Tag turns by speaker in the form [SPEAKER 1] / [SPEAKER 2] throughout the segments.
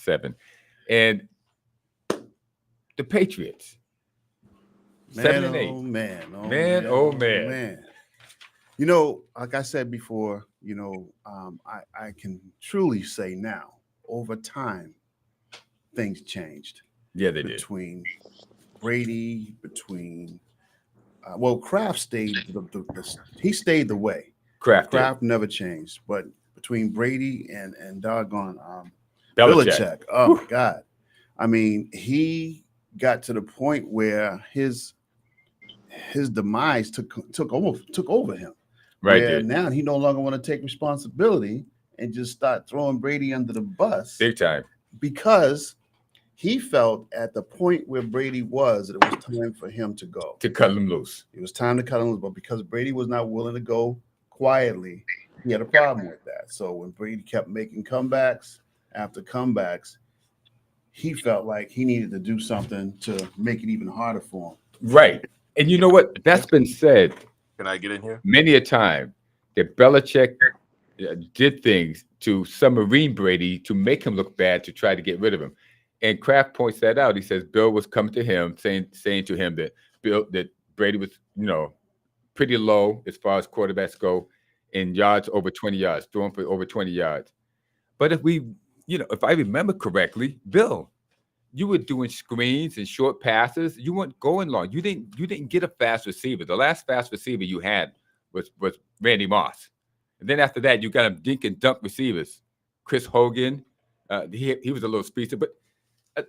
[SPEAKER 1] 7. And the Patriots,
[SPEAKER 2] Man,
[SPEAKER 1] 7-8.
[SPEAKER 2] oh man, oh
[SPEAKER 1] Man,
[SPEAKER 2] man,
[SPEAKER 1] oh
[SPEAKER 2] oh
[SPEAKER 1] man.
[SPEAKER 2] man. You know, like I said before, I can truly say now, over time, things changed
[SPEAKER 1] Yeah, they did.
[SPEAKER 2] between Brady, well, Kraft stayed. He stayed the way.
[SPEAKER 1] Kraft did.
[SPEAKER 2] Kraft never changed, but between Brady and doggone
[SPEAKER 1] Belichick.
[SPEAKER 2] Belichick, oh my God! I mean, he got to the point where his demise took over him.
[SPEAKER 1] Right,
[SPEAKER 2] Where
[SPEAKER 1] did.
[SPEAKER 2] now he no longer want to take responsibility and just start throwing Brady under the bus
[SPEAKER 1] Big time.
[SPEAKER 2] because he felt at the point where Brady was that it was time for him to go.
[SPEAKER 1] To cut him loose.
[SPEAKER 2] It was time to cut him loose, but because Brady was not willing to go quietly, he had a problem with that. So when Brady kept making comebacks after comebacks, he felt like he needed to do something to make it even harder for him.
[SPEAKER 1] Right. And you know what? That's been said
[SPEAKER 3] Can I get in here?
[SPEAKER 1] many a time that Belichick did things to submarine Brady to make him look bad to try to get rid of him. And Kraft points that out. He says Bill was coming to him saying to him that Brady was, pretty low as far as quarterbacks go in yards over 20 yards, throwing for over 20 yards. But if I remember correctly, Bill, you were doing screens and short passes. You weren't going long. You didn't get a fast receiver. The last fast receiver you had was Randy Moss. And then after that, you got him dink and dunk receivers. Chris Hogan, he was a little speedster, but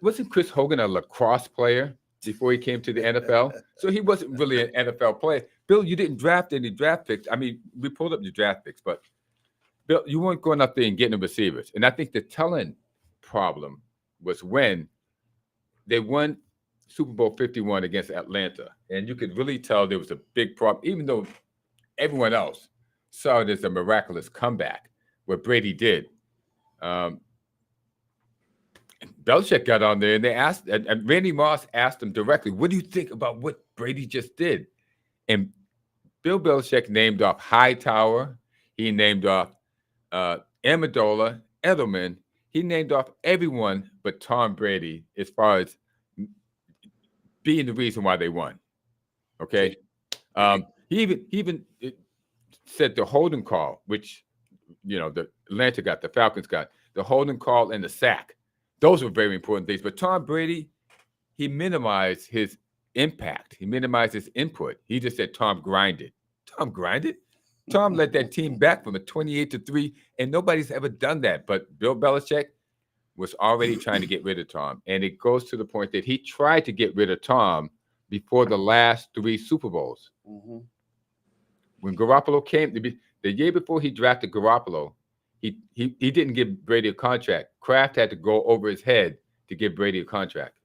[SPEAKER 1] wasn't Chris Hogan a lacrosse player before he came to the NFL? So he wasn't really an NFL player. Bill, you didn't draft any draft picks. I mean, we pulled up your draft picks, but Bill, you weren't going up there and getting the receivers. And I think the telling problem was when they won Super Bowl 51 against Atlanta. And you could really tell there was a big problem, even though everyone else saw it as a miraculous comeback, what Brady did. Belichick got on there and they asked, and Randy Moss asked him directly, what do you think about what Brady just did? And Bill Belichick named off Hightower. He named off Amendola, Edelman. He named off everyone but Tom Brady as far as being the reason why they won. Okay. He even said the holding call, which, the Atlanta got, the Falcons got, the holding call and the sack. Those were very important things. But Tom Brady, he minimized his impact. He minimized his input. He just said Tom grinded. Tom grinded? Tom led that team back from a 28-3, and nobody's ever done that. But Bill Belichick was already trying to get rid of Tom. And it goes to the point that he tried to get rid of Tom before the last 3 Super Bowls.
[SPEAKER 2] Mm-hmm.
[SPEAKER 1] When Garoppolo came, the year before he drafted Garoppolo, he didn't give Brady a contract. Kraft had to go over his head to give Brady a contract.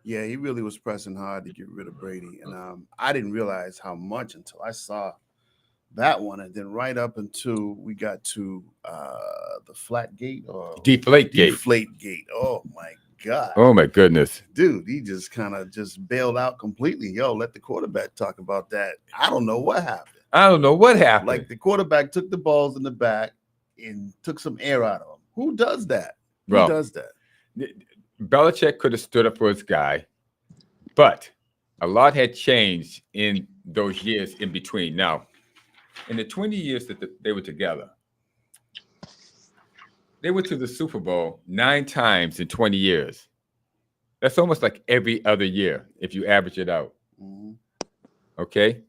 [SPEAKER 2] Yeah, he really was pressing hard to get rid of Brady. And I didn't realize how much until I saw that one. And then right up until we got to the flat gate or
[SPEAKER 1] Deflate gate.
[SPEAKER 2] Deflate gate. Oh, my God.
[SPEAKER 1] Oh, my goodness.
[SPEAKER 2] Dude, he just kind of just bailed out completely. Yo, let the quarterback talk about that. I don't know what happened. Like the quarterback took the balls in the back and took some air out of him. Who does that? Who does that?
[SPEAKER 1] Belichick could have stood up for his guy, but a lot had changed in those years in between. Now, in the 20 years that they were together, they went to the Super Bowl 9 times in 20 years. That's almost like every other year if you average it out.
[SPEAKER 2] Mm-hmm.
[SPEAKER 1] Okay?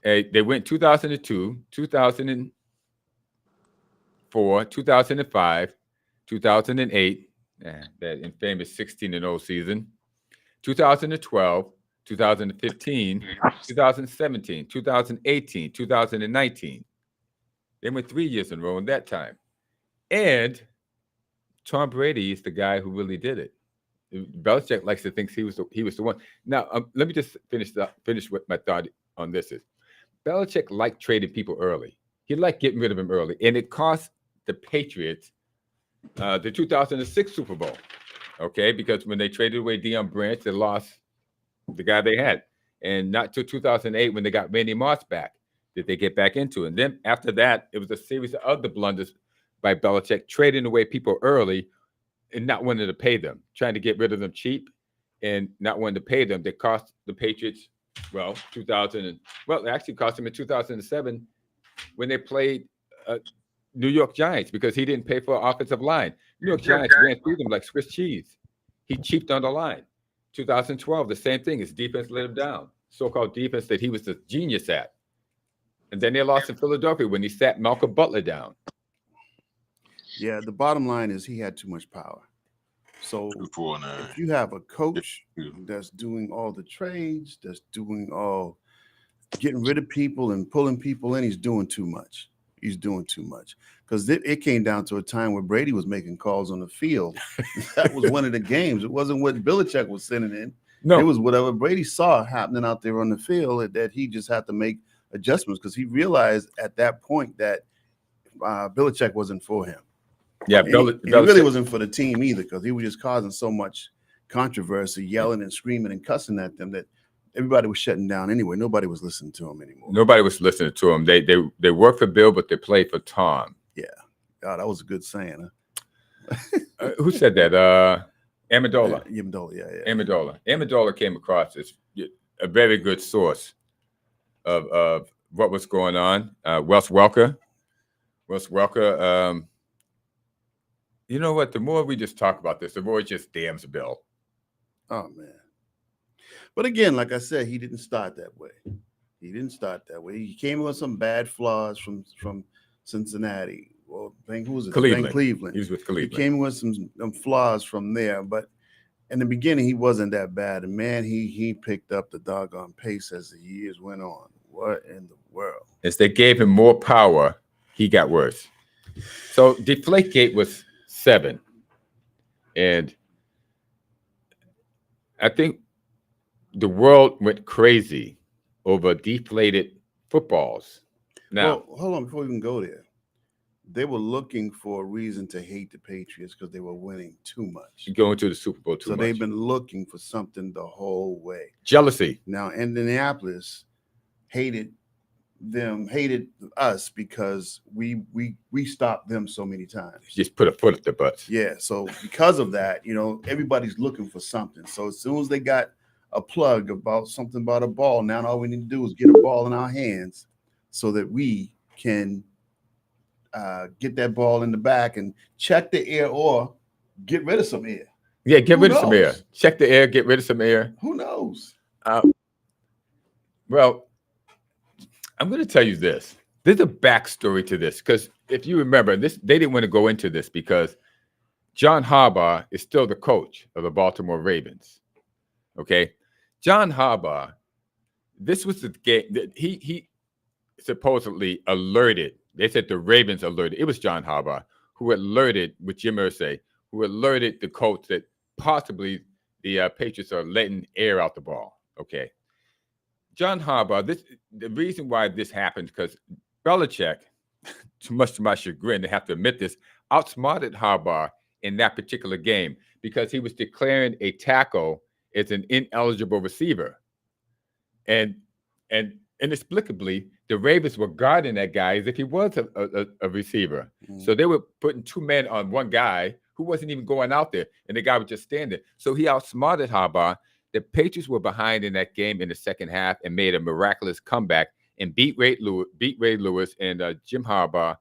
[SPEAKER 1] They went 2002, 2004, 2005, 2008, that infamous 16-0 season, 2012, 2015, 2017, 2018, 2019. They went 3 years in a row in that time. And Tom Brady is the guy who really did it. Belichick likes to think he was the one. Now, let me just finish what my thought on this is. Belichick liked trading people early. He liked getting rid of them early. And it cost the Patriots the 2006 Super Bowl, okay? Because when they traded away Deion Branch, they lost the guy they had. And not till 2008 when they got Randy Moss back did they get back into it. And then after that, it was a series of other blunders by Belichick, trading away people early and not wanting to pay them, trying to get rid of them cheap, and not wanting to pay them. That cost the Patriots, well, 2000 and well, it actually cost them in 2007 when they played New York Giants because he didn't pay for offensive line. New York Giants ran through them like Swiss cheese. He cheaped on the line. 2012, the same thing. His defense let him down. So-called defense that he was the genius at. And then they lost in Philadelphia when he sat Malcolm Butler down.
[SPEAKER 2] Yeah, the bottom line is he had too much power. So if you have a coach that's doing all the trades, that's doing all getting rid of people and pulling people in, he's doing too much. He's doing too much. Because it came down to a time where Brady was making calls on the field. That was one of the games. It wasn't what Belichick was sending in. No. It was whatever Brady saw happening out there on the field that he just had to make adjustments because he realized at that point that Belichick wasn't for him.
[SPEAKER 1] Yeah,
[SPEAKER 2] he really wasn't for the team either because he was just causing so much controversy, yelling and screaming and cussing at them that everybody was shutting down anyway. Nobody was listening to him anymore.
[SPEAKER 1] Nobody was listening to him. They worked for Bill, but they played for Tom.
[SPEAKER 2] Yeah. God, that was a good saying.
[SPEAKER 1] Huh? Who said that? Amendola.
[SPEAKER 2] Amendola, yeah.
[SPEAKER 1] Amendola came across as a very good source of what was going on. Wes Welker. You know what? The more we just talk about this, the more it just damns Bill.
[SPEAKER 2] Oh, man. But again, like I said, he didn't start that way. He came with some bad flaws from Cincinnati. Well, who was it? Cleveland.
[SPEAKER 1] He was with Cleveland.
[SPEAKER 2] He came with some flaws from there. But in the beginning, he wasn't that bad. And, man, he picked up the doggone pace as the years went on. What in the world?
[SPEAKER 1] As they gave him more power, he got worse. So Deflategate was 7. And I think the world went crazy over deflated footballs. Now,
[SPEAKER 2] well, hold on, before we even go there, they were looking for a reason to hate the Patriots because they were winning too much.
[SPEAKER 1] Going to the Super Bowl too much.
[SPEAKER 2] So they've been looking for something the whole way.
[SPEAKER 1] Jealousy.
[SPEAKER 2] Now, Indianapolis hated us because we stopped them so many times.
[SPEAKER 1] Just put a foot at their butts.
[SPEAKER 2] Yeah, so because of that, everybody's looking for something. So as soon as they got a plug about something about a ball, now all we need to do is get a ball in our hands so that we can get that ball in the back and check the air or get rid of some air.
[SPEAKER 1] Yeah, get rid of some air. Check the air, get rid of some air.
[SPEAKER 2] Who knows?
[SPEAKER 1] Well, I'm going to tell you this. There's a backstory to this because if you remember, they didn't want to go into this because John Harbaugh is still the coach of the Baltimore Ravens. Okay? John Harbaugh, this was the game that he supposedly alerted. They said the Ravens alerted. It was John Harbaugh who alerted with Jim Irsay, who alerted the coach that possibly the Patriots are letting air out the ball. Okay. John Harbaugh, the reason why this happened because Belichick, too much to my chagrin to have to admit this, outsmarted Harbaugh in that particular game because he was declaring a tackle as an ineligible receiver. And inexplicably, the Ravens were guarding that guy as if he was a receiver. Mm-hmm. So they were putting 2 men on one guy who wasn't even going out there, and the guy was just standing. So he outsmarted Harbaugh. The Patriots were behind in that game in the second half and made a miraculous comeback and beat Ray Lewis and Jim Harbaugh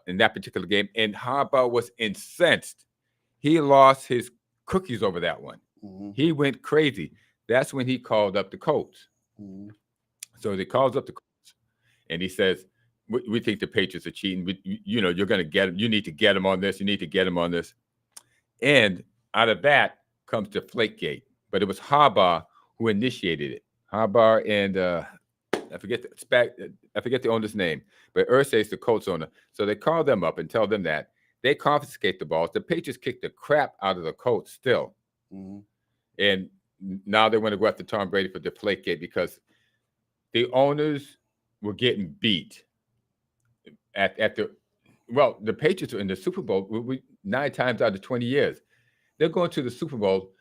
[SPEAKER 1] in that particular game. And Harbaugh was incensed. He lost his cookies over that one. Mm-hmm. He went crazy. That's when he called up the coach. Mm-hmm. So he calls up the coach and he says, we think the Patriots are cheating. You're going to get them. You need to get them on this. You need to get them on this. And out of that comes Deflategate. But it was Harbaugh who initiated it. Harbaugh and I forget the owner's name, but Irsay is the Colts owner. So they call them up and tell them that they confiscate the balls. The Patriots kick the crap out of the Colts still, and now they want to go after Tom Brady for Deflategate because the owners were getting beat the Patriots are in the Super Bowl 9 times out of 20 years. They're going to the Super Bowl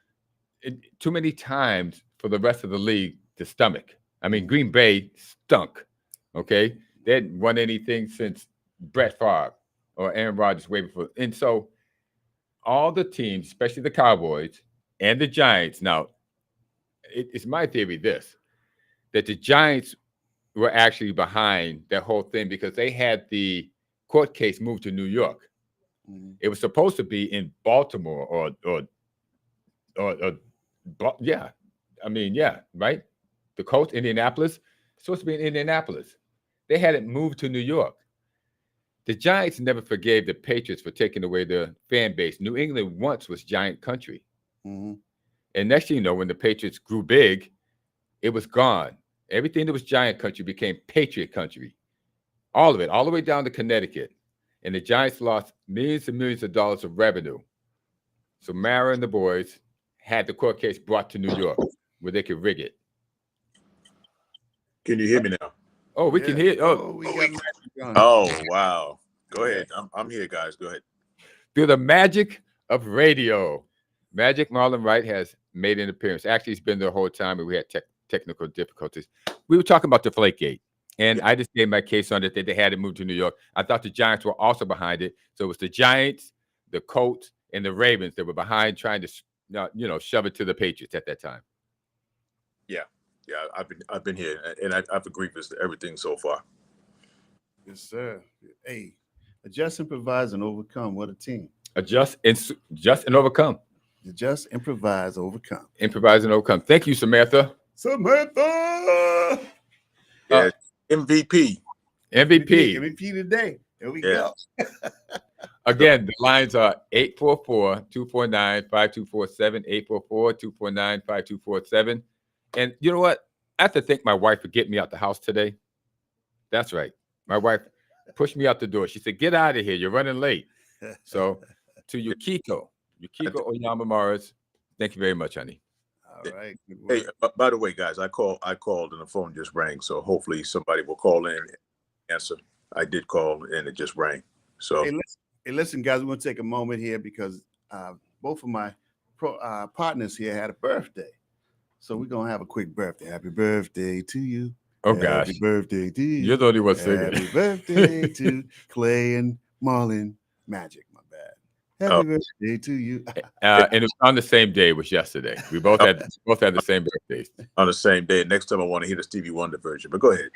[SPEAKER 1] too many times for the rest of the league to stomach. I mean, Green Bay stunk, okay? They hadn't won anything since Brett Favre or Aaron Rodgers way before. And so all the teams, especially the Cowboys and the Giants. Now, it's my theory that the Giants were actually behind that whole thing because they had the court case moved to New York.
[SPEAKER 2] Mhm.
[SPEAKER 1] It was supposed to be in Baltimore or yeah. I mean, yeah, right? The coast, Indianapolis, it's supposed to be in Indianapolis. They had it moved to New York. The Giants never forgave the Patriots for taking away their fan base. New England once was giant country.
[SPEAKER 2] Mhm.
[SPEAKER 1] And next thing you know, when the Patriots grew big, it was gone. Everything that was giant country became Patriot country. All of it, all the way down to Connecticut. And the Giants lost millions and millions of dollars of revenue. So Mara and the boys had the court case brought to New York where they could rig it.
[SPEAKER 3] Can you hear me now?
[SPEAKER 1] Oh, we can hear. Oh,
[SPEAKER 2] we got magic on.
[SPEAKER 3] Oh, wow. Go ahead. I'm here, guys. Go ahead.
[SPEAKER 1] through the magic of radio, Magic Marlon Wright has made an appearance. Actually, he's been there the whole time, and we had technical difficulties. We were talking about Deflategate, and I just gave my case on it that they had it moved to New York. I thought the Giants were also behind it. So it was the Giants, the Colts, and the Ravens that were behind trying to, shove it to the Patriots at that time.
[SPEAKER 3] Yeah, I've been here, and I've agreed with everything so far.
[SPEAKER 2] Yes, sir. Hey, adjust, improvise, and overcome. What a team.
[SPEAKER 1] Adjust and overcome.
[SPEAKER 2] Adjust, improvise, overcome.
[SPEAKER 1] Improvise and overcome. Thank you, Samantha.
[SPEAKER 2] Samantha!
[SPEAKER 3] Yeah, MVP.
[SPEAKER 1] MVP.
[SPEAKER 2] Today. There we
[SPEAKER 3] Yeah.
[SPEAKER 2] go.
[SPEAKER 1] Again, the lines are 844-249-5247, 844-249-5247. And you know what? I have to thank my wife for getting me out the house today. That's right. My wife pushed me out the door. She said, "Get out of here. You're running late." So to Yukiko Oyama Morris, thank you very much, honey.
[SPEAKER 2] All right. Good
[SPEAKER 3] Hey,
[SPEAKER 2] work.
[SPEAKER 3] by the way, guys, I called and the phone just rang. So hopefully somebody will call in and answer. I did call and it just rang. So
[SPEAKER 2] Hey, listen, guys, we're going to take a moment here because both of my partners here had a birthday. So we're going to have a quick birthday. Happy birthday to you.
[SPEAKER 1] Oh, gosh.
[SPEAKER 2] Happy birthday to you.
[SPEAKER 1] You're the only one singing.
[SPEAKER 2] Happy birthday to Clay and Marlon Magic. My bad. Happy birthday to you.
[SPEAKER 1] And it was on the same day. It was yesterday. We both had the same birthdays.
[SPEAKER 3] on the same day. Next time I want to hear the Stevie Wonder version, but go ahead.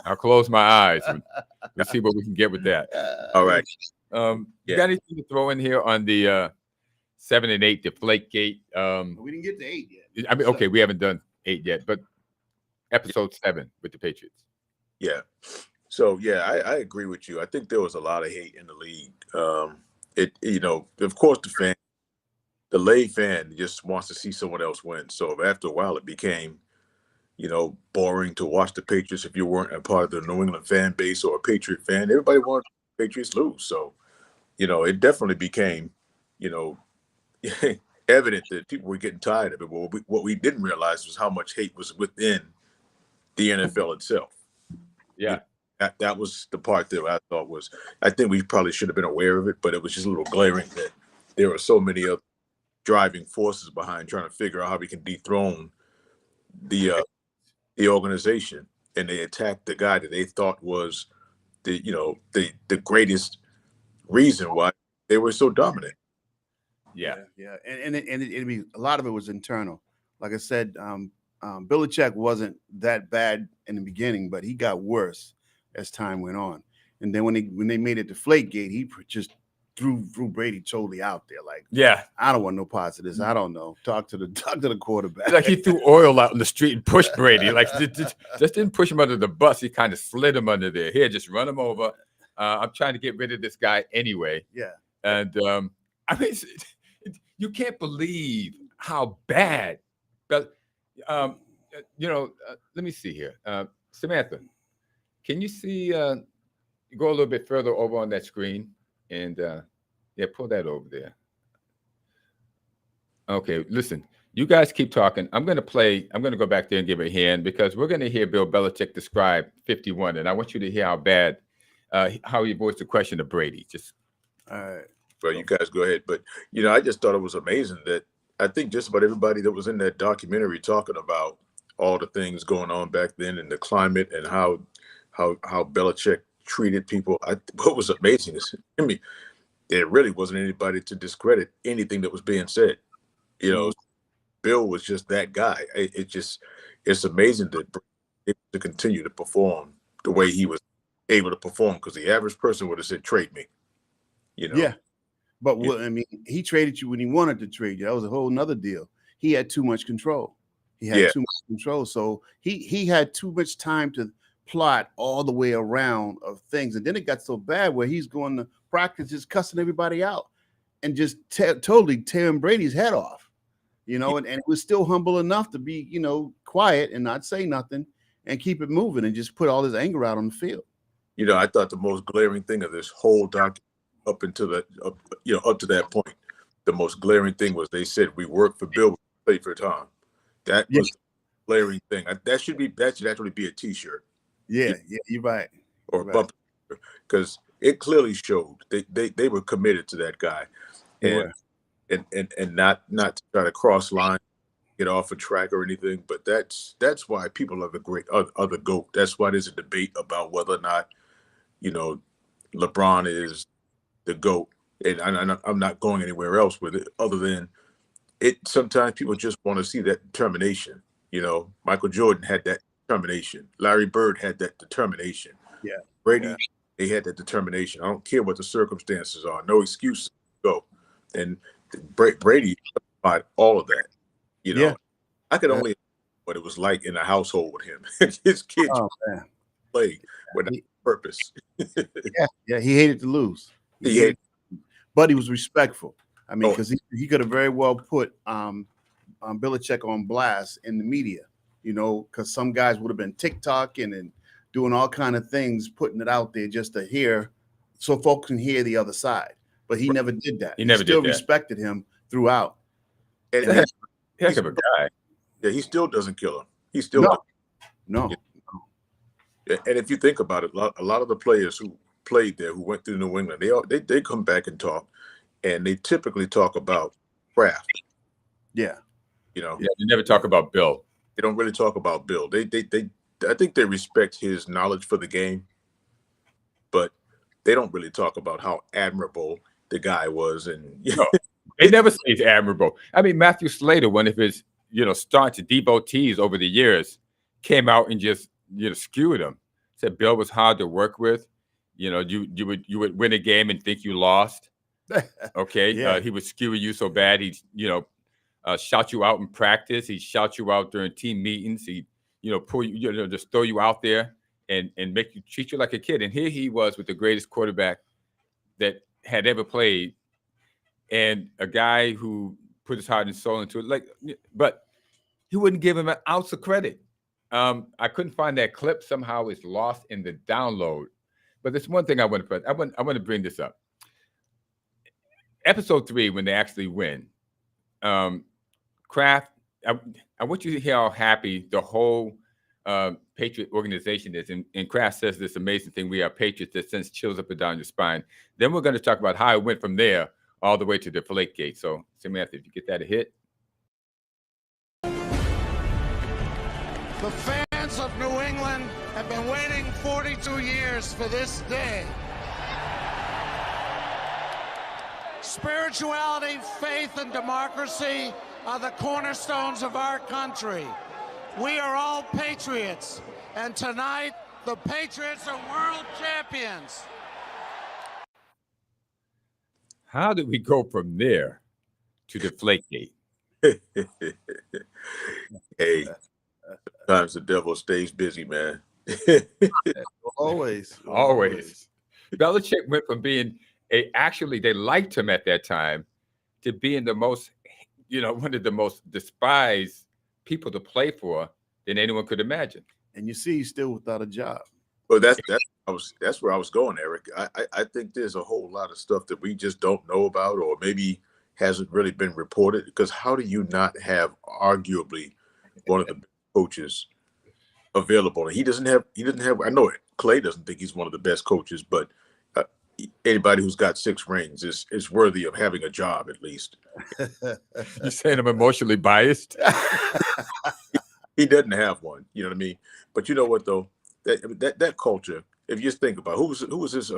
[SPEAKER 1] I'll close my eyes and we'll see what we can get with that.
[SPEAKER 3] All right.
[SPEAKER 1] You
[SPEAKER 3] Yeah.
[SPEAKER 1] got anything to throw in here on the 7 and 8 Deflategate?
[SPEAKER 2] We didn't get to 8 yet.
[SPEAKER 1] I mean, okay, we haven't done 8 yet, but episode 7 with the Patriots.
[SPEAKER 3] Yeah. So yeah, I agree with you. I think there was a lot of hate in the league. Of course, the lay fan just wants to see someone else win. So after a while, it became, boring to watch the Patriots if you weren't a part of the New England fan base or a Patriot fan. Everybody wanted the Patriots lose. So, it definitely became, evident that people were getting tired of it. But what we didn't realize was how much hate was within the NFL itself.
[SPEAKER 1] Yeah.
[SPEAKER 3] That was the part that I thought I think we probably should have been aware of it, but it was just a little glaring that there were so many other driving forces behind trying to figure out how we can dethrone the organization, and they attacked the guy that they thought was the greatest reason why they were so dominant.
[SPEAKER 1] Yeah.
[SPEAKER 2] And a lot of it was internal. Like I said, Belichick wasn't that bad in the beginning, but he got worse as time went on. And then when they made it Deflategate, he just threw Brady totally out there. Like,
[SPEAKER 1] Yeah.
[SPEAKER 2] I don't want no parts of this. I don't know. Talk to the quarterback.
[SPEAKER 1] Like he threw oil out in the street and pushed Brady. Like just didn't push him under the bus. He kind of slid him under there. Here, just run him over. I'm trying to get rid of this guy anyway.
[SPEAKER 2] Yeah.
[SPEAKER 1] And I mean, you can't believe how bad. But let me see here. Samantha, can you see? Go a little bit further over on that screen, and pull that over there. Okay, listen. You guys keep talking. I'm going to go back there and give a hand because we're going to hear Bill Belichick describe 51, and I want you to hear how bad, how he voiced the question of Brady. Just
[SPEAKER 2] all right.
[SPEAKER 3] Well, you guys go ahead. But, I just thought it was amazing that I think just about everybody that was in that documentary talking about all the things going on back then and the climate and how Belichick treated people. What was amazing is, there really wasn't anybody to discredit anything that was being said. You know, Bill was just that guy. It's amazing to continue to perform the way he was able to perform, because the average person would have said, trade me. You know,
[SPEAKER 2] Yeah. But I mean, he traded you when he wanted to trade you. That was a whole nother deal. He had too much control. He had too much control. So he had too much time to plot all the way around of things. And then it got so bad where he's going to practice just cussing everybody out and just totally tearing Brady's head off, you know, and was still humble enough to be, you know, quiet and not say nothing and keep it moving and just put all his anger out on the field.
[SPEAKER 3] You know, I thought the most glaring thing of this whole document up to that point, the most glaring thing was they said we worked for Bill, we played for Tom. That was the glaring thing. That should actually be a T-shirt.
[SPEAKER 2] Yeah, you're right.
[SPEAKER 3] Or a bumper, because it clearly showed they were committed to that guy, and not to try to cross line, get off a track or anything. But that's why people are the GOAT. That's why there's a debate about whether or not, you know, LeBron is the GOAT, and I'm not going anywhere else with it other than it. Sometimes people just want to see that determination. You know, Michael Jordan had that determination. Larry Bird had that determination.
[SPEAKER 2] Yeah.
[SPEAKER 3] Brady, they had that determination. I don't care what the circumstances are. No excuse. Go. And Brady applied all of that. You know, I could only what it was like in a household with him. His kids played without purpose.
[SPEAKER 2] He hated to lose. But he was respectful. I mean, because he could have very well put Belichick on blast in the media, you know, because some guys would have been TikToking and doing all kind of things, putting it out there just to hear, so folks can hear the other side. But he never did that. He still respected him throughout.
[SPEAKER 1] And heck of a guy.
[SPEAKER 3] Yeah, he still doesn't kill him. He still
[SPEAKER 2] no.
[SPEAKER 3] And if you think about it, a lot of the players who played there, who went through New England, they come back and talk, and they typically talk about Kraft.
[SPEAKER 2] Yeah.
[SPEAKER 3] You know.
[SPEAKER 1] Yeah, they never talk about Bill.
[SPEAKER 3] They don't really talk about Bill. I think they respect his knowledge for the game, but they don't really talk about how admirable the guy was. And you know,
[SPEAKER 1] they never say he's admirable. I mean, Matthew Slater, one of his, you know, staunch devotees over the years, came out and just, you know, skewered him. Said Bill was hard to work with. You know, you would win a game and think you lost. Okay, he would skewer you so bad he'd, you know, shout you out in practice. He'd shout you out during team meetings. He, you know, pull you, you know, just throw you out there and make you treat you like a kid. And here he was with the greatest quarterback that had ever played, and a guy who put his heart and soul into it. Like, but he wouldn't give him an ounce of credit. I couldn't find that clip. Somehow it's lost in the download. But there's one thing I want to bring this up. Episode 3, when they actually win, Kraft, I want you to hear how happy the whole Patriot organization is. And Kraft says this amazing thing: we are Patriots that sends chills up and down your spine. Then we're going to talk about how it went from there all the way to Deflategate. So, Samantha, if you get that a hit.
[SPEAKER 4] The fans of New England have been waiting 42 years for this day. Spirituality, faith, and democracy are the cornerstones of our country. We are all patriots, and tonight, the Patriots are world champions.
[SPEAKER 1] How did we go from there to Deflategate?
[SPEAKER 3] Hey, sometimes the devil stays busy, man.
[SPEAKER 2] Always.
[SPEAKER 1] Belichick went from being actually they liked him at that time to being the most, you know, one of the most despised people to play for than anyone could imagine.
[SPEAKER 2] And you see, he's still without a job.
[SPEAKER 3] Well, that's where I was going, Eric. I think there's a whole lot of stuff that we just don't know about, or maybe hasn't really been reported. Because how do you not have arguably one of the coaches available? And he doesn't have. I know Clay doesn't think he's one of the best coaches, but anybody who's got 6 rings is worthy of having a job at least.
[SPEAKER 1] You're saying I'm emotionally biased?
[SPEAKER 3] He doesn't have one. You know what I mean? But you know what though? That culture. If you just think about who was his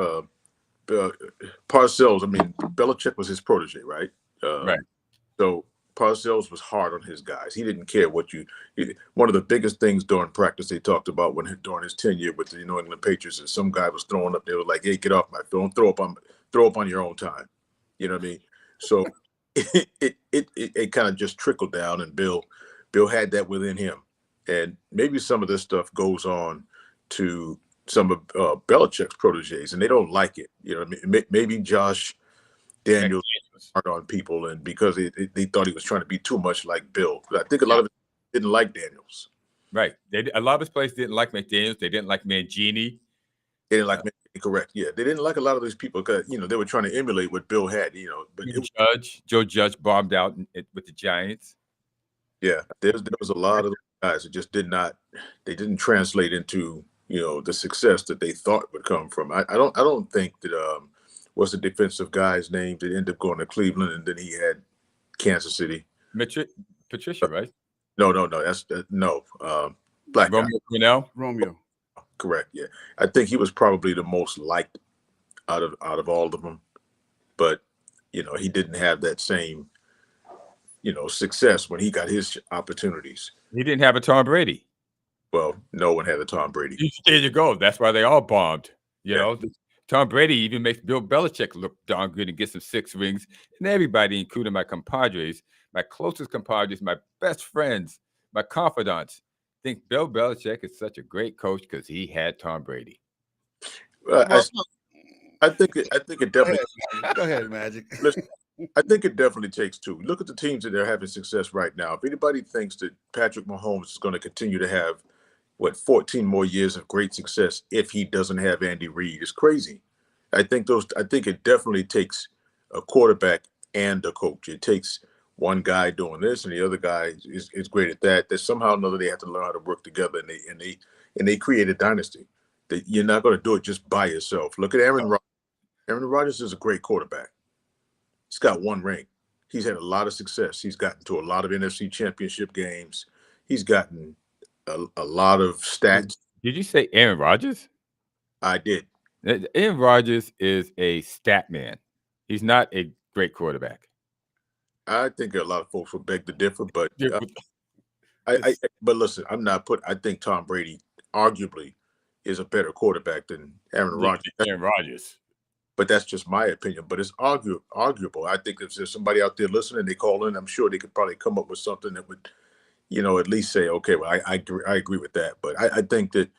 [SPEAKER 3] Parcells, I mean, Belichick was his protege, right?
[SPEAKER 1] Right.
[SPEAKER 3] So Parcells was hard on his guys. He didn't care what one of the biggest things during practice they talked about during his tenure with the New England Patriots is some guy was throwing up. They were like, "Hey, get off my phone! Throw up on your own time." You know what I mean? So it kind of just trickled down, and Bill had that within him, and maybe some of this stuff goes on to some of Belichick's proteges, and they don't like it. You know what I mean? Maybe Josh Daniels hard on people, and because they thought he was trying to be too much like Bill. But I think a lot of it didn't like Daniels.
[SPEAKER 1] Right. A lot of his players didn't like McDaniels. They didn't like Mangini.
[SPEAKER 3] They didn't like Mangini, correct. Yeah, they didn't like a lot of these people because they were trying to emulate what Bill had. But
[SPEAKER 1] Joe Judge bombed out with the Giants.
[SPEAKER 3] Yeah, there was a lot of guys that just they didn't translate into the success that they thought would come from. I don't think that what's the defensive guy's name that ended up going to Cleveland and then he had Kansas City.
[SPEAKER 1] Patricia, right?
[SPEAKER 3] No, that's black guy.
[SPEAKER 1] Romeo Crennel.
[SPEAKER 2] Romeo.
[SPEAKER 3] Correct. Yeah, I think he was probably the most liked out of all of them, but he didn't have that same success when he got his opportunities.
[SPEAKER 1] He didn't have a Tom Brady.
[SPEAKER 3] Well, no one had a Tom Brady.
[SPEAKER 1] There you go. That's why they all bombed. You know, Tom Brady even makes Bill Belichick look darn good and get some 6 rings. And everybody, including my compadres, my closest compadres, my best friends, my confidants, think Bill Belichick is such a great coach because he had Tom Brady.
[SPEAKER 3] I think it definitely.
[SPEAKER 2] Go ahead, Magic.
[SPEAKER 3] Listen, I think it definitely takes two. Look at the teams that are having success right now. If anybody thinks that Patrick Mahomes is going to continue to have 14 more years of great success if he doesn't have Andy Reid, it's crazy. I think it definitely takes a quarterback and a coach. It takes one guy doing this and the other guy is great at that. That somehow or another they have to learn how to work together, and they create a dynasty. That you're not going to do it just by yourself. Look at Aaron Rodgers. Aaron Rodgers is a great quarterback. He's got 1 ring. He's had a lot of success. He's gotten to a lot of NFC championship games. He's gotten a lot of stats.
[SPEAKER 1] Did you say Aaron Rodgers?
[SPEAKER 3] I did.
[SPEAKER 1] Aaron Rodgers is a stat man. He's not a great quarterback.
[SPEAKER 3] I think a lot of folks would beg to differ, but but listen, I think Tom Brady arguably is a better quarterback than Aaron Rodgers.
[SPEAKER 1] Aaron Rodgers.
[SPEAKER 3] But that's just my opinion. But it's arguable. I think if there's somebody out there listening, they call in, I'm sure they could probably come up with something that would, at least say, okay, well, I agree with that. But I think that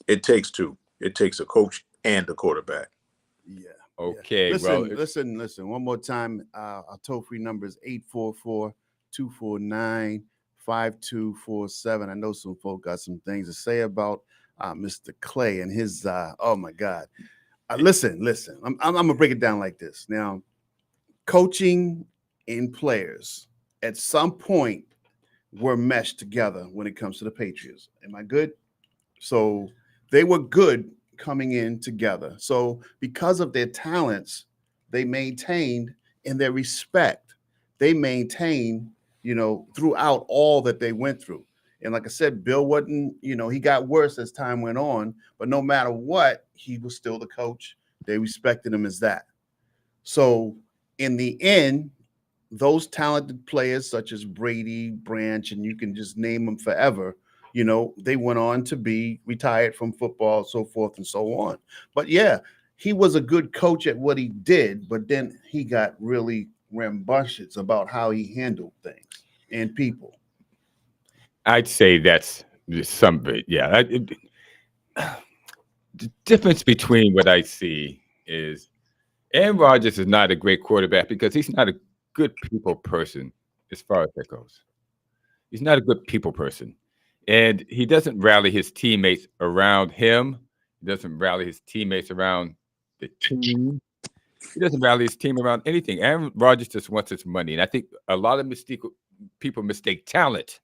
[SPEAKER 3] it takes two. It takes a coach and a quarterback.
[SPEAKER 2] Yeah.
[SPEAKER 1] Okay.
[SPEAKER 2] Listen. One more time. Our toll-free number is 844-249-5247. I know some folk got some things to say about Mr. Clay and his oh my God. Listen. I'm gonna break it down like this. Now, coaching and players at some point were meshed together when it comes to the Patriots. Am I good? So they were good coming in together. So because of their talents, they maintained in their respect. They maintained, throughout all that they went through. And like I said, Bill wasn't, he got worse as time went on, but no matter what, he was still the coach. They respected him as that. So in the end, those talented players such as Brady, Branch, and you can just name them forever, they went on to be retired from football, so forth and so on. But yeah, he was a good coach at what he did, but then he got really rambunctious about how he handled things and people.
[SPEAKER 1] I'd say that's some of it. Yeah. The difference between what I see is Aaron Rodgers is not a great quarterback because he's not a good people person as far as that goes. He's not a good people person. And he doesn't rally his teammates around him. He doesn't rally his teammates around the team. He doesn't rally his team around anything. Aaron Rodgers just wants his money. And I think a lot of people mistake talent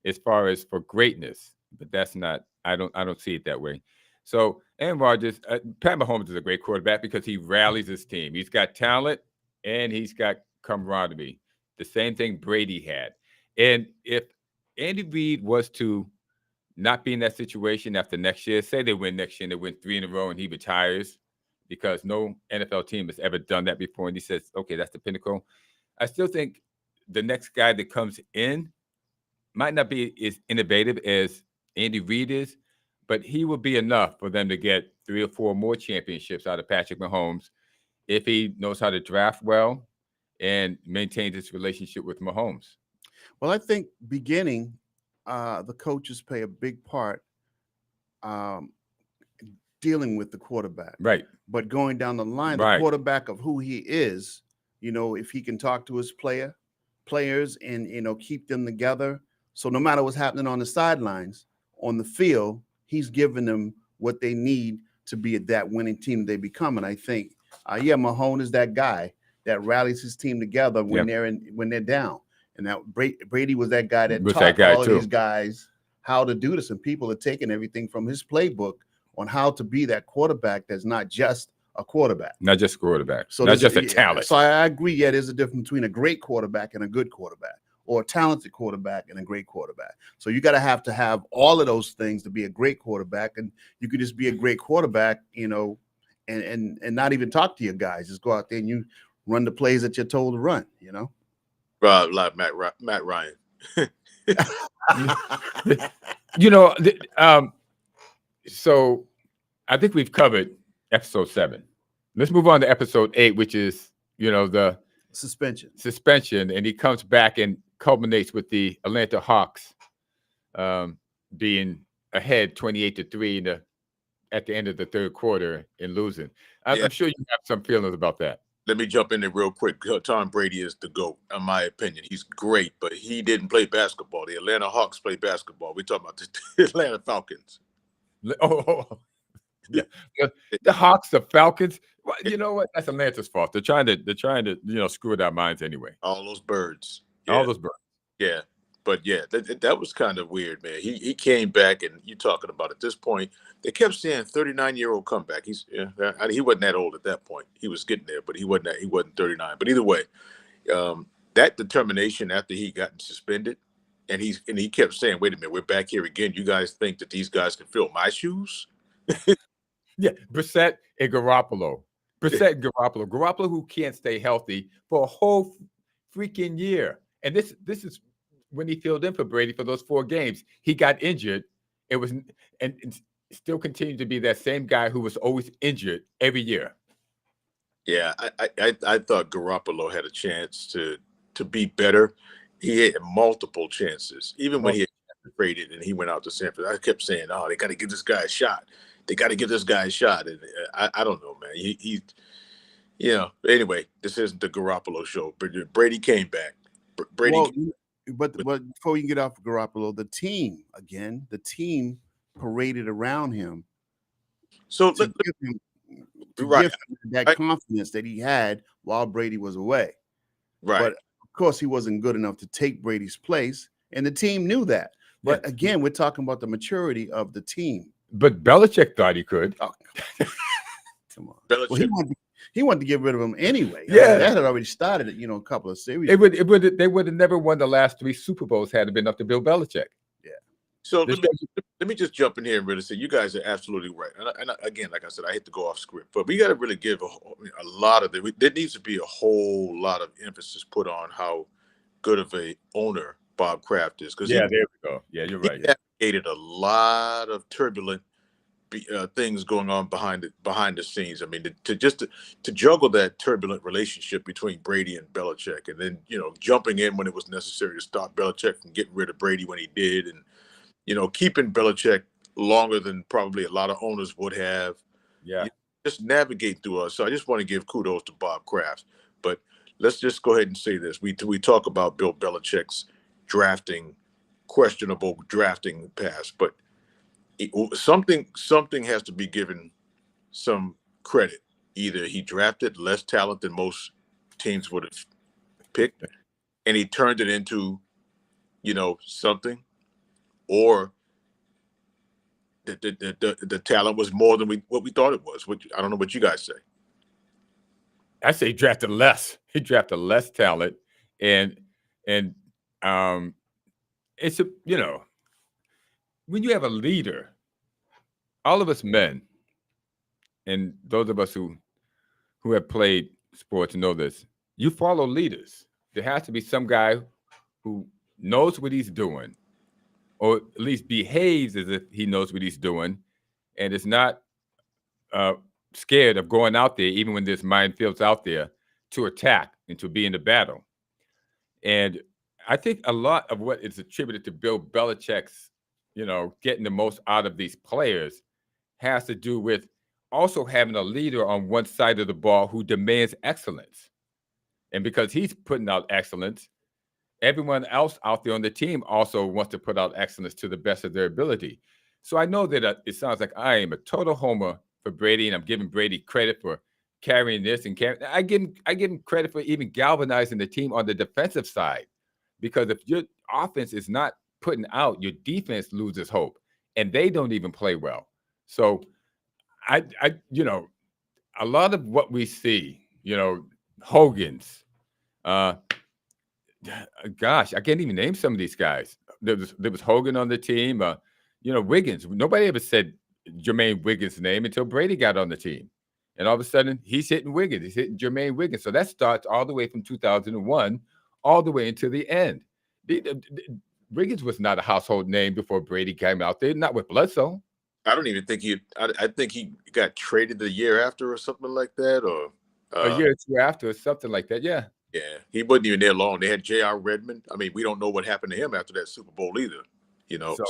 [SPEAKER 1] as far as for greatness, but that's not. I don't see it that way. So Aaron Rodgers, Pat Mahomes is a great quarterback because he rallies his team. He's got talent and he's got camaraderie. The same thing Brady had. And if Andy Reid was to not be in that situation after next year, say they win next year and they win 3 in a row and he retires, because no NFL team has ever done that before. And he says, okay, that's the pinnacle. I still think the next guy that comes in might not be as innovative as Andy Reid is, but he will be enough for them to get 3 or 4 more championships out of Patrick Mahomes if he knows how to draft well and maintains his relationship with Mahomes.
[SPEAKER 2] Well, I think beginning, the coaches play a big part dealing with the quarterback.
[SPEAKER 1] Right.
[SPEAKER 2] But going down the line,
[SPEAKER 1] Right.
[SPEAKER 2] the quarterback of who he is, if he can talk to his players and, keep them together. So no matter what's happening on the sidelines, on the field, he's giving them what they need to be that winning team they become. And I think, Mahomes is that guy that rallies his team together when they're down. And that Brady was that guy that taught all of these guys how to do this. And people are taking everything from his playbook on how to be that quarterback that's not just a quarterback.
[SPEAKER 1] Not just a quarterback.
[SPEAKER 2] So
[SPEAKER 1] not just a talent.
[SPEAKER 2] So I agree, there's a difference between a great quarterback and a good quarterback, or a talented quarterback and a great quarterback. So you got to have all of those things to be a great quarterback. And you could just be a great quarterback, and not even talk to your guys. Just go out there and you run the plays that you're told to run,
[SPEAKER 3] Like Matt Ryan.
[SPEAKER 1] So I think we've covered episode 7. Let's move on to episode 8, which is, the suspension. And he comes back and culminates with the Atlanta Hawks being ahead 28-3 at the end of the third quarter and losing. I'm sure you have some feelings about that.
[SPEAKER 3] Let me jump in there real quick. Tom Brady is the GOAT, in my opinion. He's great, but he didn't play basketball. The Atlanta Hawks play basketball. We're talking about the Atlanta Falcons.
[SPEAKER 1] Yeah. The Hawks, the Falcons. Well, you know what? That's Atlanta's fault. They're trying to screw with our minds anyway.
[SPEAKER 3] All those birds.
[SPEAKER 1] All those birds.
[SPEAKER 3] Yeah. But that was kind of weird, man. He came back, and you're talking about at this point, they kept saying 39-year-old comeback. He wasn't that old at that point. He was getting there, but he wasn't 39. But either way, that determination after he got suspended, and he kept saying, "Wait a minute, we're back here again. You guys think that these guys can fill my shoes?"
[SPEAKER 1] Yeah, Brissett and Garoppolo. Garoppolo, who can't stay healthy for a whole freaking year. And this is when he filled in for Brady for those 4 games. He got injured. It was and still continued to be that same guy who was always injured every year.
[SPEAKER 3] Yeah, I thought Garoppolo had a chance to be better. He had multiple chances, even when he had traded and he went out to San Francisco. I kept saying, "Oh, they got to give this guy a shot. They got to give this guy a shot." And I don't know, man. He Anyway, this isn't the Garoppolo show. Brady came back.
[SPEAKER 2] But before you get off Garoppolo, the team paraded around him.
[SPEAKER 3] So
[SPEAKER 2] give him that confidence that he had while Brady was away.
[SPEAKER 3] Right.
[SPEAKER 2] But of course, he wasn't good enough to take Brady's place, and the team knew that. But again, we're talking about the maturity of the team.
[SPEAKER 1] But Belichick thought he could.
[SPEAKER 2] Oh, come on.
[SPEAKER 3] Belichick.
[SPEAKER 2] Well, he wanted to get rid of him anyway.
[SPEAKER 1] Yeah,
[SPEAKER 2] that had already started. A couple of series.
[SPEAKER 1] They would have never won the last 3 Super Bowls had it been up to Bill Belichick.
[SPEAKER 2] Yeah.
[SPEAKER 3] So let me just jump in here and really say you guys are absolutely right. And again, like I said, I hate to go off script, but we got to really give a lot of there needs to be a whole lot of emphasis put on how good of a owner Bob Kraft is.
[SPEAKER 1] There we go. Yeah, you're right.
[SPEAKER 3] He navigated a lot of turbulent things going on behind the scenes. I mean, to juggle that turbulent relationship between Brady and Belichick, and then jumping in when it was necessary to stop Belichick from getting rid of Brady when he did, and keeping Belichick longer than probably a lot of owners would have.
[SPEAKER 1] Yeah,
[SPEAKER 3] just navigate through us. So I just want to give kudos to Bob Kraft. But let's just go ahead and say this: we talk about Bill Belichick's questionable drafting past, but something has to be given some credit. Either he drafted less talent than most teams would have picked, and he turned it into, something, or the talent was more than what we thought it was. I don't know what you guys say.
[SPEAKER 1] I say he drafted less. He drafted less talent, and it's when you have a leader, all of us men, and those of us who have played sports know this. You follow leaders. There has to be some guy who knows what he's doing, or at least behaves as if he knows what he's doing, and is not scared of going out there, even when there's minefields out there, to attack and to be in the battle. And I think a lot of what is attributed to Bill Belichick's, getting the most out of these players has to do with also having a leader on one side of the ball who demands excellence. And because he's putting out excellence, everyone else out there on the team also wants to put out excellence to the best of their ability. So I know that it sounds like I am a total homer for Brady, and I'm giving Brady credit for carrying this and carrying. I give him credit for even galvanizing the team on the defensive side, because if your offense is not putting out, your defense loses hope, and they don't even play well. So I a lot of what we see, Hogan's, gosh, I can't even name some of these guys. There was Hogan on the team, Wiggins. Nobody ever said Jermaine Wiggins' name until Brady got on the team. And all of a sudden, he's hitting Wiggins. He's hitting Jermaine Wiggins. So that starts all the way from 2001 all the way until the end. Wiggins was not a household name before Brady came out there, not with Bledsoe.
[SPEAKER 3] I don't even think I think he got traded the year after or something like that, or
[SPEAKER 1] A year or two after, or something like that. Yeah.
[SPEAKER 3] yeah, he wasn't even there long. They had J.R. Redmond. I mean, we don't know what happened to him after that Super Bowl either.
[SPEAKER 1] So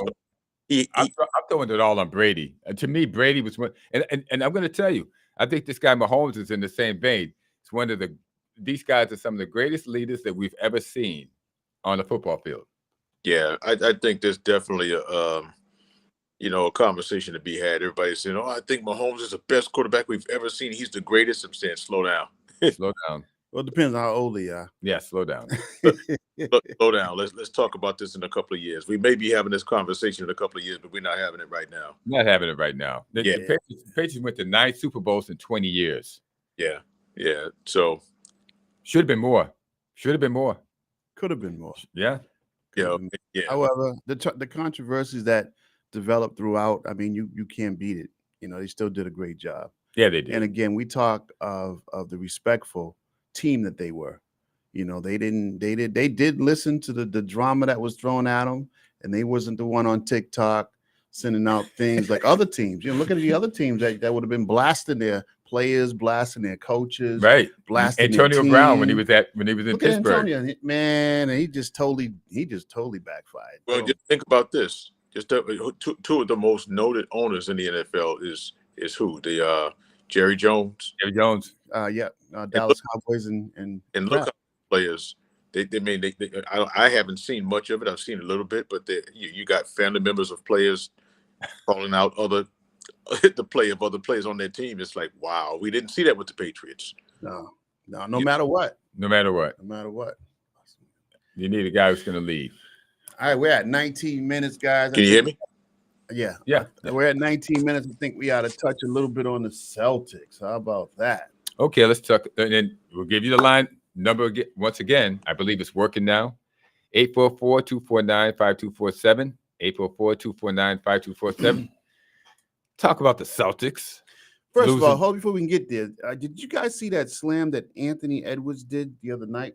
[SPEAKER 3] he
[SPEAKER 1] I'm throwing it all on Brady. And to me, Brady was one. And I'm going to tell you, I think this guy Mahomes is in the same vein. It's one of these guys are some of the greatest leaders that we've ever seen on the football field.
[SPEAKER 3] yeah, I think there's definitely a conversation to be had. Everybody's saying, "Oh, I think Mahomes is the best quarterback we've ever seen. He's the greatest." I'm saying, slow down.
[SPEAKER 1] Slow down.
[SPEAKER 2] Well, it depends on how old they are.
[SPEAKER 1] Yeah, slow down.
[SPEAKER 3] Slow down. Let's talk about this in a couple of years. We may be having this conversation in a couple of years, but we're not having it right now.
[SPEAKER 1] Not having it right now. The Patriots went to 9 Super Bowls in 20 years.
[SPEAKER 3] Yeah. So
[SPEAKER 1] Should have been more.
[SPEAKER 2] Could have been more.
[SPEAKER 1] Yeah.
[SPEAKER 3] yeah.
[SPEAKER 2] However, the controversies that developed throughout, I mean, you can't beat it. They still did a great job.
[SPEAKER 1] Yeah, they did.
[SPEAKER 2] And again, we talk of the respectful team that they were. They did listen to the drama that was thrown at them, and they wasn't the one on TikTok sending out things like other teams. Look at the other teams that would have been blasting their players, blasting their coaches,
[SPEAKER 1] Right.
[SPEAKER 2] blasting
[SPEAKER 1] Antonio
[SPEAKER 2] their
[SPEAKER 1] Brown
[SPEAKER 2] team.
[SPEAKER 1] when he was in
[SPEAKER 2] Look at
[SPEAKER 1] Pittsburgh.
[SPEAKER 2] Antonio, man, and he just totally backfired.
[SPEAKER 3] Well, just think about this. Just two of the most noted owners in the NFL is who? The Jerry Jones.
[SPEAKER 1] Jerry Jones.
[SPEAKER 2] Dallas Cowboys and
[SPEAKER 3] Look at players. I haven't seen much of it. I've seen a little bit, but you got family members of players calling out the play of other players on their team. It's like, wow, we didn't see that with the Patriots.
[SPEAKER 2] No matter what.
[SPEAKER 1] No matter what.
[SPEAKER 2] You
[SPEAKER 1] You need a guy who's going to lead.
[SPEAKER 2] All right, we're at 19 minutes, guys.
[SPEAKER 3] Can you hear me?
[SPEAKER 2] Yeah.
[SPEAKER 1] Yeah.
[SPEAKER 2] We're at 19 minutes. I think we ought to touch a little bit on the Celtics. How about that?
[SPEAKER 1] Okay, let's talk. And then we'll give you the line number once again. I believe it's working now. 844-249-5247. 844-249-5247. Talk about the Celtics.
[SPEAKER 2] First of all, hold before we can get there. Did you guys see that slam that Anthony Edwards did the other night?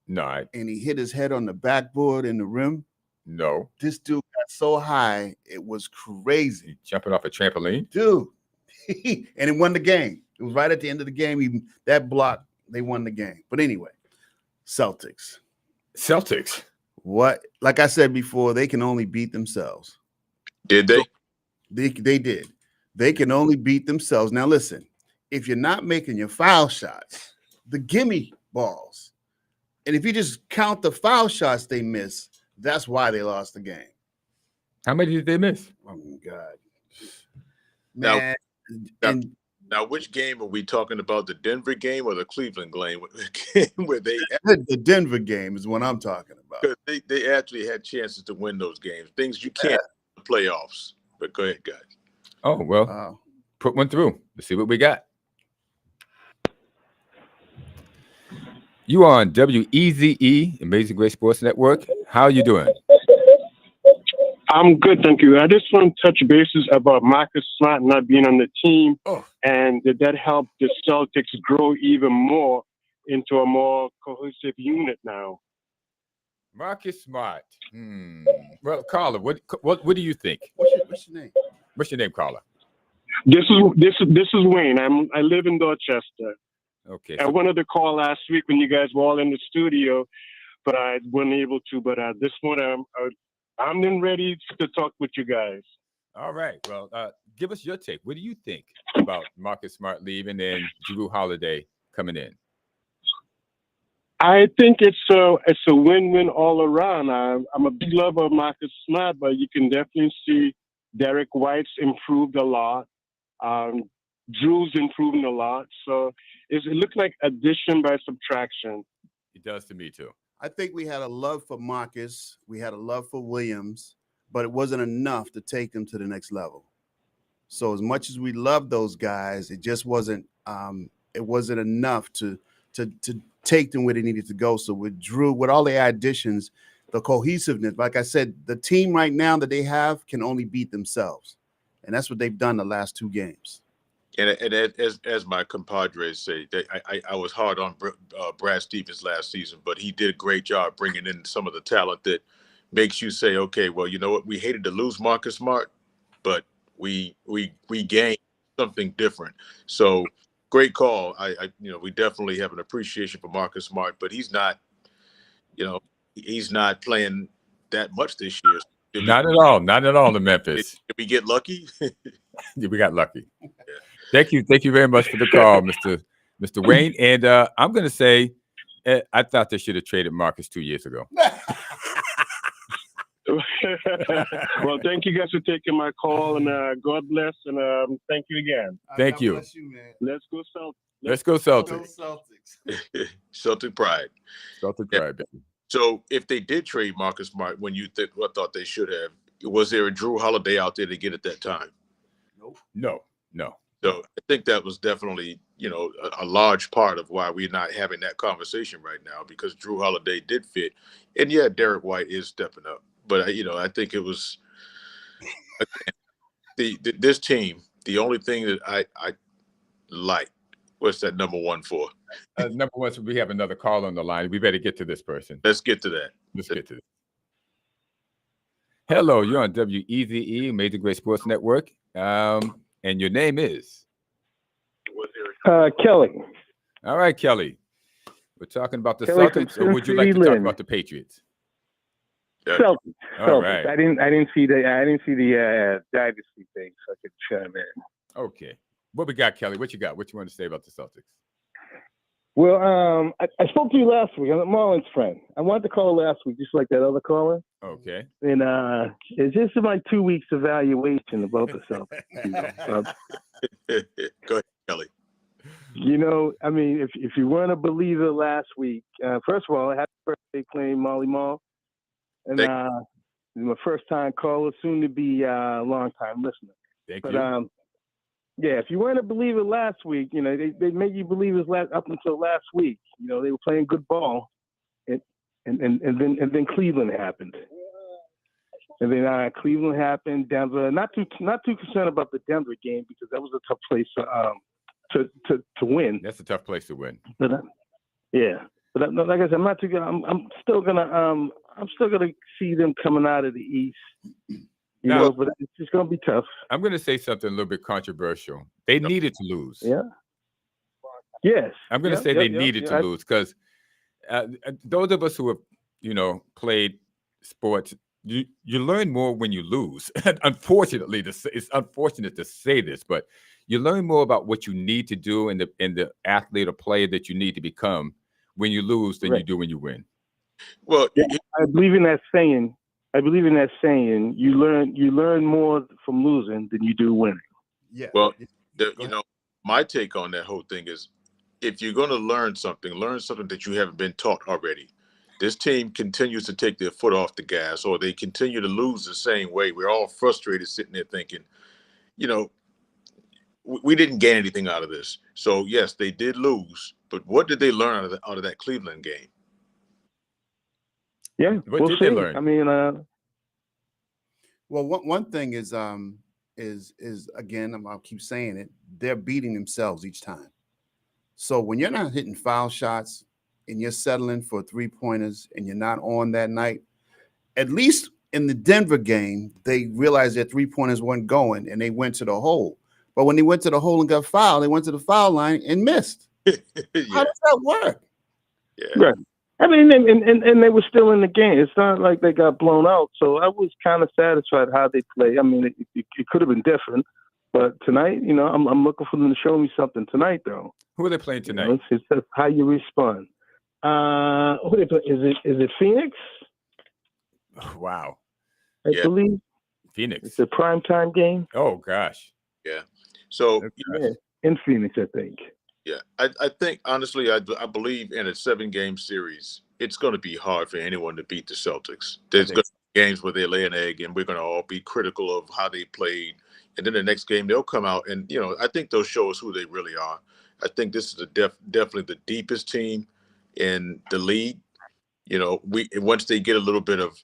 [SPEAKER 1] No,
[SPEAKER 2] And he hit his head on the backboard in the rim.
[SPEAKER 1] no.
[SPEAKER 2] This dude got so high, it was crazy.
[SPEAKER 1] Jumping off a trampoline.
[SPEAKER 2] Dude. And it won the game. It was right at the end of the game. That block, they won the game. But anyway, Celtics.
[SPEAKER 1] What?
[SPEAKER 2] Like I said before, they can only beat themselves.
[SPEAKER 3] Did they?
[SPEAKER 2] They did. They can only beat themselves. Now, listen, if you're not making your foul shots, the gimme balls, and if you just count the foul shots they miss, that's why they lost the game.
[SPEAKER 1] How many did they miss?
[SPEAKER 2] Oh, my God.
[SPEAKER 3] Now-
[SPEAKER 2] Man,
[SPEAKER 3] Now, which game are we talking about? The Denver game or the Cleveland game? Where they
[SPEAKER 2] the Denver game is what I'm talking about.
[SPEAKER 3] they actually had chances to win those games. Things you can't in the playoffs. But go ahead, guys.
[SPEAKER 1] Oh, well, put one through. Let's see what we got. You are on WEZE, Amazing Grace Sports Network. How are you doing?
[SPEAKER 5] I'm good, thank you. I just want to touch bases about Marcus Smart not being on the team,
[SPEAKER 1] Oh,
[SPEAKER 5] and did that help the Celtics grow even more into a more cohesive unit now?
[SPEAKER 1] Marcus Smart. Well, Carla, what do you think?
[SPEAKER 2] What's your name?
[SPEAKER 1] What's your name, Carla?
[SPEAKER 5] This is Wayne. I live in Dorchester.
[SPEAKER 1] Okay.
[SPEAKER 5] I
[SPEAKER 1] So,
[SPEAKER 5] wanted to call last week when you guys were all in the studio, but I wasn't able to. But this morning, I'm in ready to talk with you guys.
[SPEAKER 1] all right. Well, give us your take. What do you think about Marcus Smart leaving and Drew Holiday coming in?
[SPEAKER 5] I think it's a win-win all around. I'm a big lover of Marcus Smart, but you can definitely see Derek White's improved a lot. Drew's improving a lot. So it looks like addition by subtraction.
[SPEAKER 1] It does to me too.
[SPEAKER 2] I think we had a love for Marcus. We had a love for Williams, but it wasn't enough to take them to the next level. So as much as we loved those guys, it just wasn't. It wasn't enough to take them where they needed to go. So with Drew, with all the additions, the cohesiveness, like I said, the team right now that they have can only beat themselves, and that's what they've done the last 2 games.
[SPEAKER 3] And as my compadres say, I was hard on Brad Stevens last season, but he did a great job bringing in some of the talent that makes you say, okay, well, you know what? We hated to lose Marcus Smart, but we gained something different. So great call. We definitely have an appreciation for Marcus Smart, but he's not playing that much this year.
[SPEAKER 1] Not at all. Not at all in Memphis.
[SPEAKER 3] Did we get lucky?
[SPEAKER 1] Yeah, we got lucky. Thank you very much for the call, Mr. Wayne. And I'm going to say, I thought they should have traded Marcus 2 years ago.
[SPEAKER 5] Well, thank you guys for taking my call, and God bless, and thank you again.
[SPEAKER 1] Thank you.
[SPEAKER 2] Bless you, man.
[SPEAKER 5] Let's go Celtics.
[SPEAKER 1] Let's go Celtics.
[SPEAKER 2] Go Celtics.
[SPEAKER 3] Celtic pride.
[SPEAKER 1] Celtic
[SPEAKER 3] Yeah.
[SPEAKER 1] pride, baby.
[SPEAKER 3] So if they did trade Marcus Smart, when you thought they should have, was there a Drew Holiday out there to get at that time?
[SPEAKER 1] No.
[SPEAKER 3] So I think that was definitely, a large part of why we're not having that conversation right now, because Drew Holiday did fit. And yeah, Derek White is stepping up. But, I think it was this team, the only thing that I like, what's that number one for?
[SPEAKER 1] Number one, so we have another call on the line. We better get to this person.
[SPEAKER 3] Let's get to that.
[SPEAKER 1] Let's get to this. Hello, you're on WEZE, Major Great Sports Network. And your name is?
[SPEAKER 6] Kelly.
[SPEAKER 1] All right, Kelly. We're talking about the
[SPEAKER 6] Kelly from
[SPEAKER 1] Celtics, or would you like to talk
[SPEAKER 6] Cleveland.
[SPEAKER 1] about the Patriots?
[SPEAKER 6] Celtics.
[SPEAKER 1] All
[SPEAKER 6] Celtics.
[SPEAKER 1] right.
[SPEAKER 6] I didn't see the dynasty thing, so I could chime in.
[SPEAKER 1] Okay. What we got, Kelly? What you got? What you want to say about the Celtics?
[SPEAKER 6] Well, I spoke to you last week. I'm a Marlins friend. I wanted to call last week, just like that other caller.
[SPEAKER 1] Okay.
[SPEAKER 6] And it's just my 2 weeks evaluation about the Celtics.
[SPEAKER 3] Go ahead, Kelly.
[SPEAKER 6] I mean, if you weren't a believer last week, first of all, happy birthday, playing Molly Mall. And my first time caller, soon to be long time listener.
[SPEAKER 1] Thank
[SPEAKER 6] But
[SPEAKER 1] you.
[SPEAKER 6] yeah, if you weren't a believer last week, they made you believers up until last week. They were playing good ball, and then Cleveland happened. And then Cleveland happened. Denver, not too concerned about the Denver game, because that was a tough place to win.
[SPEAKER 1] That's a tough place to win.
[SPEAKER 6] But yeah, but like I said, I'm not too good. I'm still gonna see them coming out of the East.
[SPEAKER 1] Now-
[SPEAKER 6] But it's just gonna be tough.
[SPEAKER 1] I'm going to say something a little bit controversial. They needed to lose.
[SPEAKER 6] Yeah. Yes.
[SPEAKER 1] I'm going to
[SPEAKER 6] Yep,
[SPEAKER 1] say
[SPEAKER 6] yep,
[SPEAKER 1] they
[SPEAKER 6] yep,
[SPEAKER 1] needed
[SPEAKER 6] yep.
[SPEAKER 1] to lose, because those of us who have, played sports, you learn more when you lose. Unfortunately, it's unfortunate to say this, but you learn more about what you need to do and the athlete or player that you need to become when you lose than you
[SPEAKER 6] Right.
[SPEAKER 1] do when you win.
[SPEAKER 3] Well,
[SPEAKER 6] I believe in that saying. You learn more from losing than you do winning.
[SPEAKER 2] Yeah.
[SPEAKER 3] Well,
[SPEAKER 2] Go ahead.
[SPEAKER 3] my take on that whole thing is, if you're going to learn something that you haven't been taught already. This team continues to take their foot off the gas, or they continue to lose the same way. We're all frustrated sitting there thinking, we didn't gain anything out of this. So yes, they did lose, but what did they learn out of that Cleveland game?
[SPEAKER 6] Yeah,
[SPEAKER 1] What
[SPEAKER 6] we'll
[SPEAKER 1] did
[SPEAKER 6] see.
[SPEAKER 1] they learn?
[SPEAKER 6] I mean,
[SPEAKER 2] Well, one thing is again, I'll keep saying it, they're beating themselves each time. So when you're not hitting foul shots and you're settling for 3-pointers and you're not on that night, at least in the Denver game, they realized their 3-pointers weren't going and they went to the hole. But when they went to the hole and got fouled, they went to the foul line and missed. How
[SPEAKER 3] Yeah,
[SPEAKER 2] does that work?
[SPEAKER 3] yeah,
[SPEAKER 6] Right. I mean, and they were still in the game. It's not like they got blown out. So I was kind of satisfied how they played. I mean, it could have been different, but tonight, I'm looking for them to show me something tonight, though.
[SPEAKER 1] Who are they playing
[SPEAKER 6] You know,
[SPEAKER 1] tonight?
[SPEAKER 6] it's just how you respond. Who they play? Is it Phoenix?
[SPEAKER 1] Wow,
[SPEAKER 6] I
[SPEAKER 3] Yeah.
[SPEAKER 6] believe
[SPEAKER 1] Phoenix.
[SPEAKER 6] it's a primetime game.
[SPEAKER 1] Oh gosh.
[SPEAKER 3] yeah. So
[SPEAKER 1] Gosh.
[SPEAKER 6] Yeah, in Phoenix, I think.
[SPEAKER 3] yeah, I think honestly, I believe in a 7-game series, it's going to be hard for anyone to beat the Celtics. There's
[SPEAKER 1] think
[SPEAKER 3] going to be games where they lay an egg, and we're going to all be critical of how they played. And then the next game, they'll come out, and I think they'll show us who they really are. I think this is definitely the deepest team in the league. Once they get a little bit of,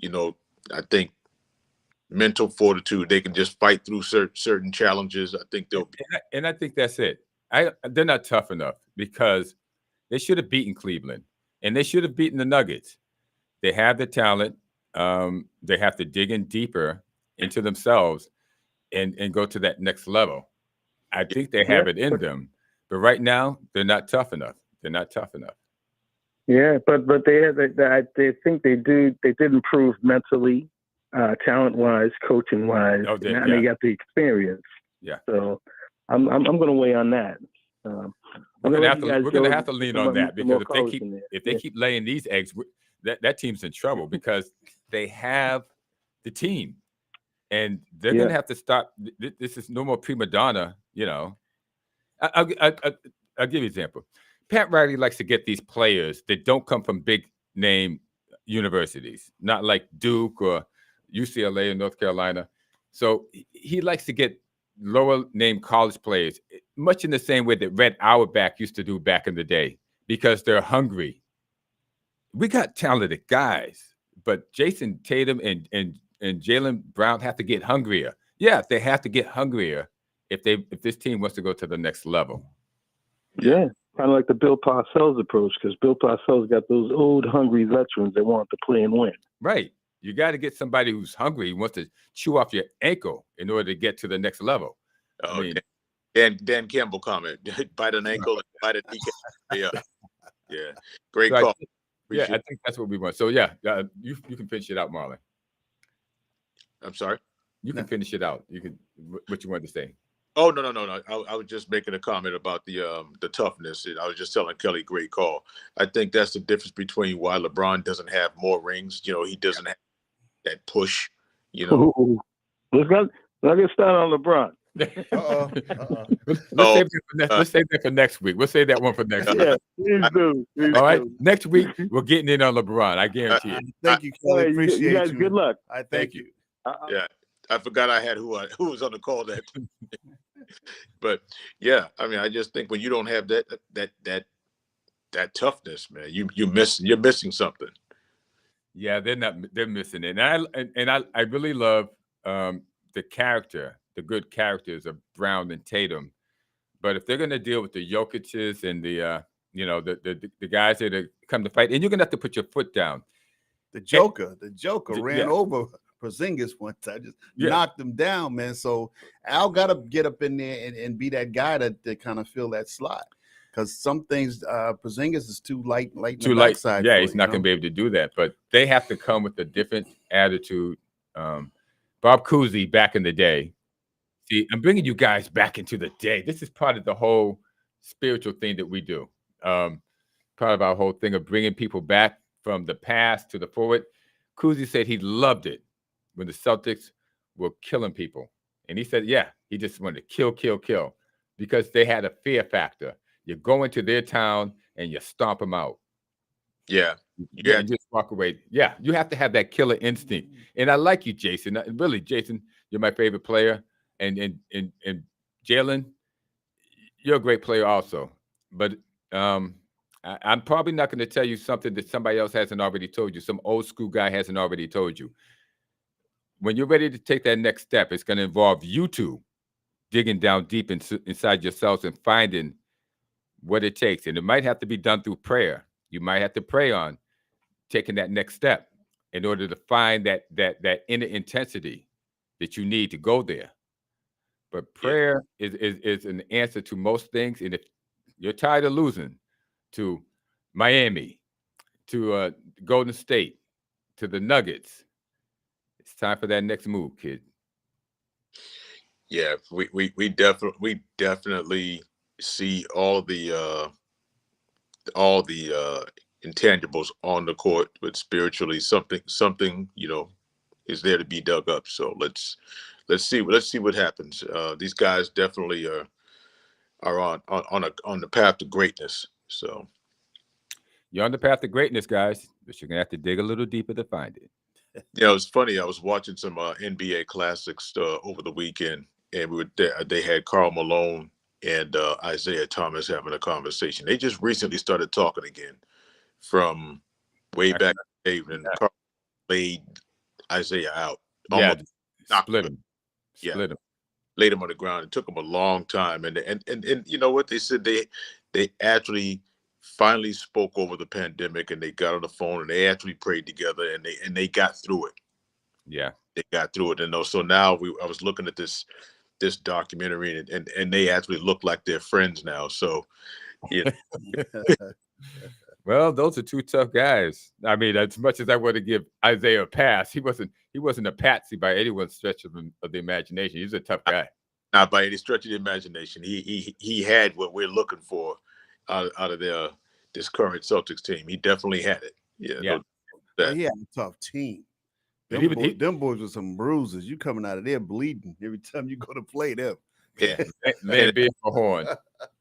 [SPEAKER 3] I think mental fortitude, they can just fight through certain challenges. I think they'll be.
[SPEAKER 1] And I think that's it. They're not tough enough because they should have beaten Cleveland and they should have beaten the Nuggets. They have the talent. They have to dig in deeper into themselves and go to that next level. I think they have it in them, but right now they're not tough enough. They're not tough enough.
[SPEAKER 6] Yeah, but they think they did improve mentally, talent wise, coaching wise.
[SPEAKER 1] Oh,
[SPEAKER 6] and they got the experience.
[SPEAKER 1] Yeah.
[SPEAKER 6] So I'm going to weigh on that.
[SPEAKER 1] We're gonna have to lean on that because if they keep laying these eggs, that team's in trouble because they have the team, and they're gonna have to stop. This is no more prima donna. I'll give you an example. Pat Riley likes to get these players that don't come from big name universities, not like Duke or UCLA or North Carolina. So he likes to get lower name college players, much in the same way that Red Auerbach used to do back in the day, because they're hungry. We got talented guys, but Jason Tatum and Jaylen Brown have to get hungrier. Yeah, they have to get hungrier if this team wants to go to the next level.
[SPEAKER 6] Yeah, kind of like the Bill Parcells approach, because Bill Parcells got those old hungry veterans that want to play and win.
[SPEAKER 1] Right. You got to get somebody who's hungry, who wants to chew off your ankle in order to get to the next level.
[SPEAKER 3] Oh, Dan Campbell comment: bite an ankle and bite a kneecap. Yeah. Great call.
[SPEAKER 1] I think that's what we want. So yeah, you can finish it out, Marlon.
[SPEAKER 3] I'm sorry.
[SPEAKER 1] You can finish it out. You can what you wanted to say.
[SPEAKER 3] Oh no. I was just making a comment about the toughness. I was just telling Kelly, great call. I think that's the difference between why LeBron doesn't have more rings. He doesn't have that push.
[SPEAKER 6] Let's get started on LeBron.
[SPEAKER 1] Let's save that for next week. We'll save that one for next week.
[SPEAKER 6] Yeah, please do.
[SPEAKER 1] All right. Next week we're getting in on LeBron. I guarantee it.
[SPEAKER 2] Thank you, Kelly. Appreciate
[SPEAKER 6] you guys. Good luck.
[SPEAKER 2] I thank you.
[SPEAKER 3] Yeah, I forgot I had who was on the call that. But yeah, I mean, I just think when you don't have that toughness, man, you're missing something.
[SPEAKER 1] Yeah, they're missing it. And I really love the good characters of Brown and Tatum. But if they're gonna deal with the Jokic's and the guys that come to fight, and you're gonna have to put your foot down.
[SPEAKER 2] The Joker ran over Porzingis one time, just knocked him down, man. So Al got to get up in there and be that guy to kind of fill that slot. Because some things, Porzingis is too light.
[SPEAKER 1] Too light. Yeah, he's not going to be able to do that. But they have to come with a different attitude. Bob Cousy back in the day. See, I'm bringing you guys back into the day. This is part of the whole spiritual thing that we do. Part of our whole thing of bringing people back from the past to the forward. Cousy said he loved it when the Celtics were killing people. And he said, he just wanted to kill, because they had a fear factor. You go into their town and you stomp them out.
[SPEAKER 3] Yeah.
[SPEAKER 1] You just walk away. Yeah, you have to have that killer instinct. And I like you, Jason. Really, Jason, you're my favorite player. And Jaylen, you're a great player also. But I'm probably not going to tell you something that somebody else hasn't already told you. Some old school guy hasn't already told you. when you're ready to take that next step, it's going to involve you two digging down deep inside yourselves and finding what it takes. And it might have to be done through prayer. You might have to pray on taking that next step in order to find that inner intensity that you need to go there. But prayer is an answer to most things. And if you're tired of losing to Miami, to Golden State, to the Nuggets, it's time for that next move, kid.
[SPEAKER 3] Yeah, we definitely see all the intangibles on the court, but spiritually something is there to be dug up. So let's see what happens. These guys definitely are on the path to greatness. So
[SPEAKER 1] You're on the path to greatness, guys, but you're gonna have to dig a little deeper to find it.
[SPEAKER 3] yeah, it was funny. I was watching some NBA classics over the weekend, and they had Karl Malone and Isaiah Thomas having a conversation. They just recently started talking again from way back in the day when Karl laid Isaiah out.
[SPEAKER 1] Yeah,
[SPEAKER 3] Almost knocked
[SPEAKER 1] split
[SPEAKER 3] him.
[SPEAKER 1] him.
[SPEAKER 3] Yeah.
[SPEAKER 1] Split him.
[SPEAKER 3] Laid him on the ground. It took him a long time, and you know what they said, they actually finally spoke over the pandemic, and they got on the phone and they actually prayed together, and they got through it.
[SPEAKER 1] Yeah,
[SPEAKER 3] They got through it. And so now I was looking at this documentary, and they actually look like they're friends now. So yeah.
[SPEAKER 1] Well, those are two tough guys. I mean, as much as I want to give Isaiah a pass, he wasn't a patsy by anyone's stretch of the imagination. He's a tough guy.
[SPEAKER 3] Not by any stretch of the imagination. He had what we're looking for out of this current Celtics team. He definitely had it. Yeah.
[SPEAKER 2] Well, he had a tough team. Them boys with some bruises. You coming out of there bleeding every time you go to play them.
[SPEAKER 3] Yeah.
[SPEAKER 1] Lambert Mahorn.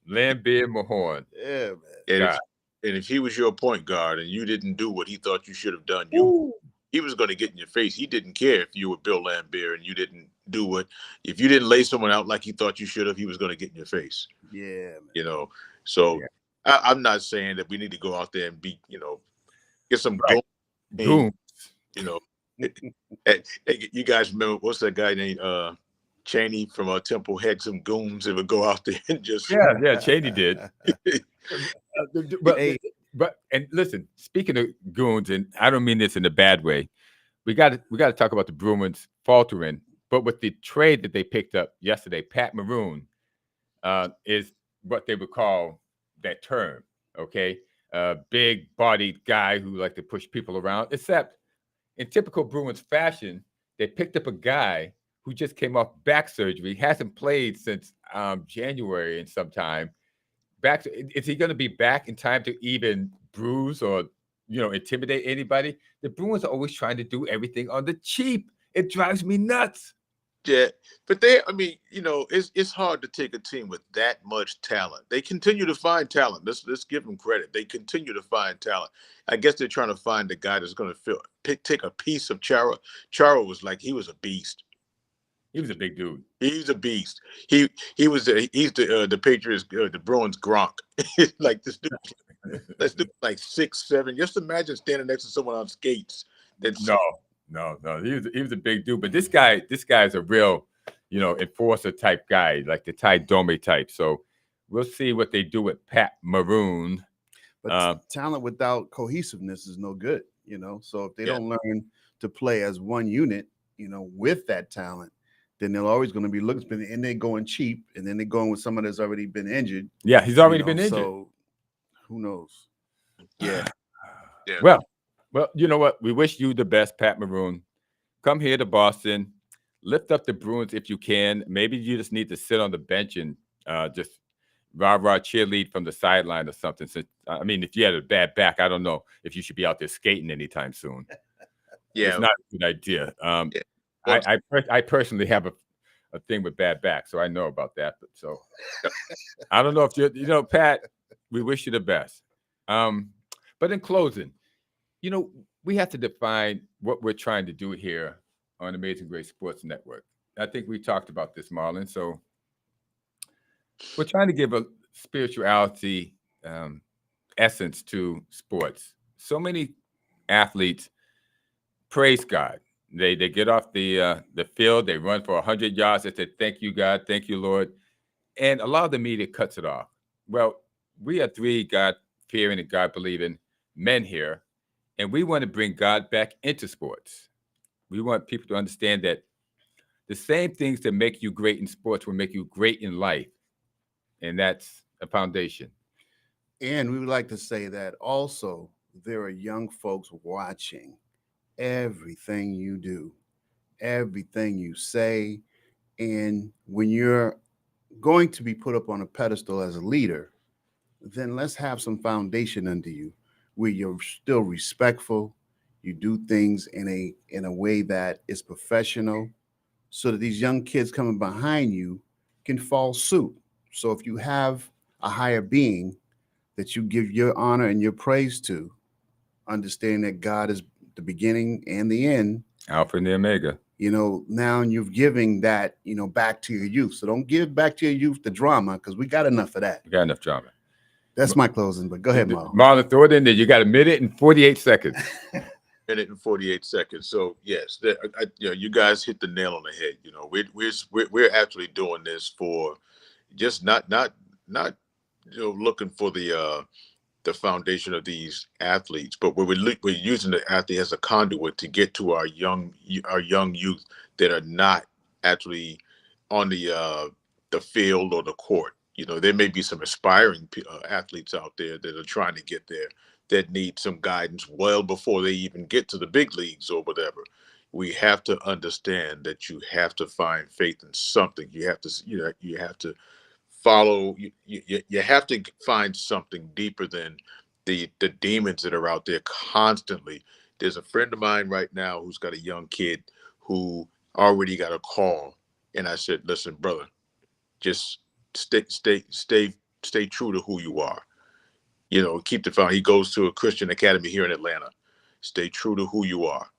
[SPEAKER 1] Lambert Mahorn.
[SPEAKER 2] Yeah, man.
[SPEAKER 3] And if he was your point guard and you didn't do what he thought you should have done, he was going to get in your face. He didn't care if you were Bill Lambert and you didn't do if you didn't lay someone out like he thought you should have, he was going to get in your face.
[SPEAKER 2] Yeah, man.
[SPEAKER 3] So I'm not saying that we need to go out there and get some
[SPEAKER 1] goons.
[SPEAKER 3] You guys remember, what's that guy named Cheney from Temple had some goons that would go out there and just
[SPEAKER 1] Cheney did. But and listen, speaking of goons, and I don't mean this in a bad way, we got to talk about the Bruins faltering. But with the trade that they picked up yesterday, Pat Maroon is what they would call that term. Okay, big bodied guy who like to push people around. Except in typical Bruins fashion, they picked up a guy who just came off back surgery, hasn't played since January and sometime. Is he going to be back in time to even bruise or intimidate anybody? The Bruins are always trying to do everything on the cheap. It drives me nuts.
[SPEAKER 3] Yeah, but it's hard to take a team with that much talent. They continue to find talent. Let's give them credit. They continue to find talent. I guess they're trying to find the guy that's going to take a piece of Chara. Chara was like, he was a beast.
[SPEAKER 1] He was a big dude.
[SPEAKER 3] He's a beast. He's the Patriots, the Bruins Gronk. Like this dude, like 6'7". Just imagine standing next to someone on skates.
[SPEAKER 1] No. He was a big dude. But this guy is a real, enforcer type guy, like the Ty Domi type. So we'll see what they do with Pat Maroon.
[SPEAKER 2] But talent without cohesiveness is no good, So if they don't learn to play as one unit, with that talent, then they're always going to be looking, and they're going cheap, and then they're going with someone that's already been injured.
[SPEAKER 1] Yeah, he's already been injured.
[SPEAKER 2] So who knows?
[SPEAKER 3] Yeah.
[SPEAKER 1] Well, you know what? We wish you the best, Pat Maroon. Come here to Boston. Lift up the Bruins if you can. Maybe you just need to sit on the bench and just rah-rah cheerlead from the sideline or something. So, I mean, if you had a bad back, I don't know if you should be out there skating anytime soon.
[SPEAKER 3] Yeah.
[SPEAKER 1] It's not a good idea. I personally have a thing with bad back, so I know about that. But so I don't know if Pat, we wish you the best. But in closing, we have to define what we're trying to do here on Amazing Grace Sports Network. I think we talked about this, Marlon. So we're trying to give a spirituality essence to sports. So many athletes praise God. They get off the field, they run for 100 yards. They say, "Thank you, God, thank you, Lord," and a lot of the media cuts it off. Well, we are three God-fearing and God-believing men here, and we want to bring God back into sports. We want people to understand that the same things that make you great in sports will make you great in life, and that's a foundation.
[SPEAKER 2] And we would like to say that also there are young folks watching everything you do, everything you say. And when you're going to be put up on a pedestal as a leader, then let's have some foundation under you where you're still respectful. You do things in a way that is professional so that these young kids coming behind you can fall suit. So if you have a higher being that you give your honor and your praise to, understand that God is the beginning and the end,
[SPEAKER 1] Alpha and the Omega.
[SPEAKER 2] now you're giving that, back to your youth. So don't give back to your youth the drama because we got enough of that.
[SPEAKER 1] We got enough drama.
[SPEAKER 2] That's my closing, but go ahead, Marlon.
[SPEAKER 1] Marlon, throw it in there. You got a minute and 48 seconds.
[SPEAKER 3] Minute and 48 seconds. So yes, you guys hit the nail on the head. We're actually doing this for just not looking for the foundation of these athletes, but we're using the athlete as a conduit to get to our young youth that are not actually on the field or the court. There may be some aspiring athletes out there that are trying to get there that need some guidance well before they even get to the big leagues or whatever. We have to understand that you have to find faith in something. You have to follow. You have to find something deeper than the demons that are out there constantly. There's a friend of mine right now who's got a young kid who already got a call, and I said, "Listen, brother, just stay true to who you are. Keep the foundation." He goes to a Christian academy here in Atlanta. Stay true to who you are.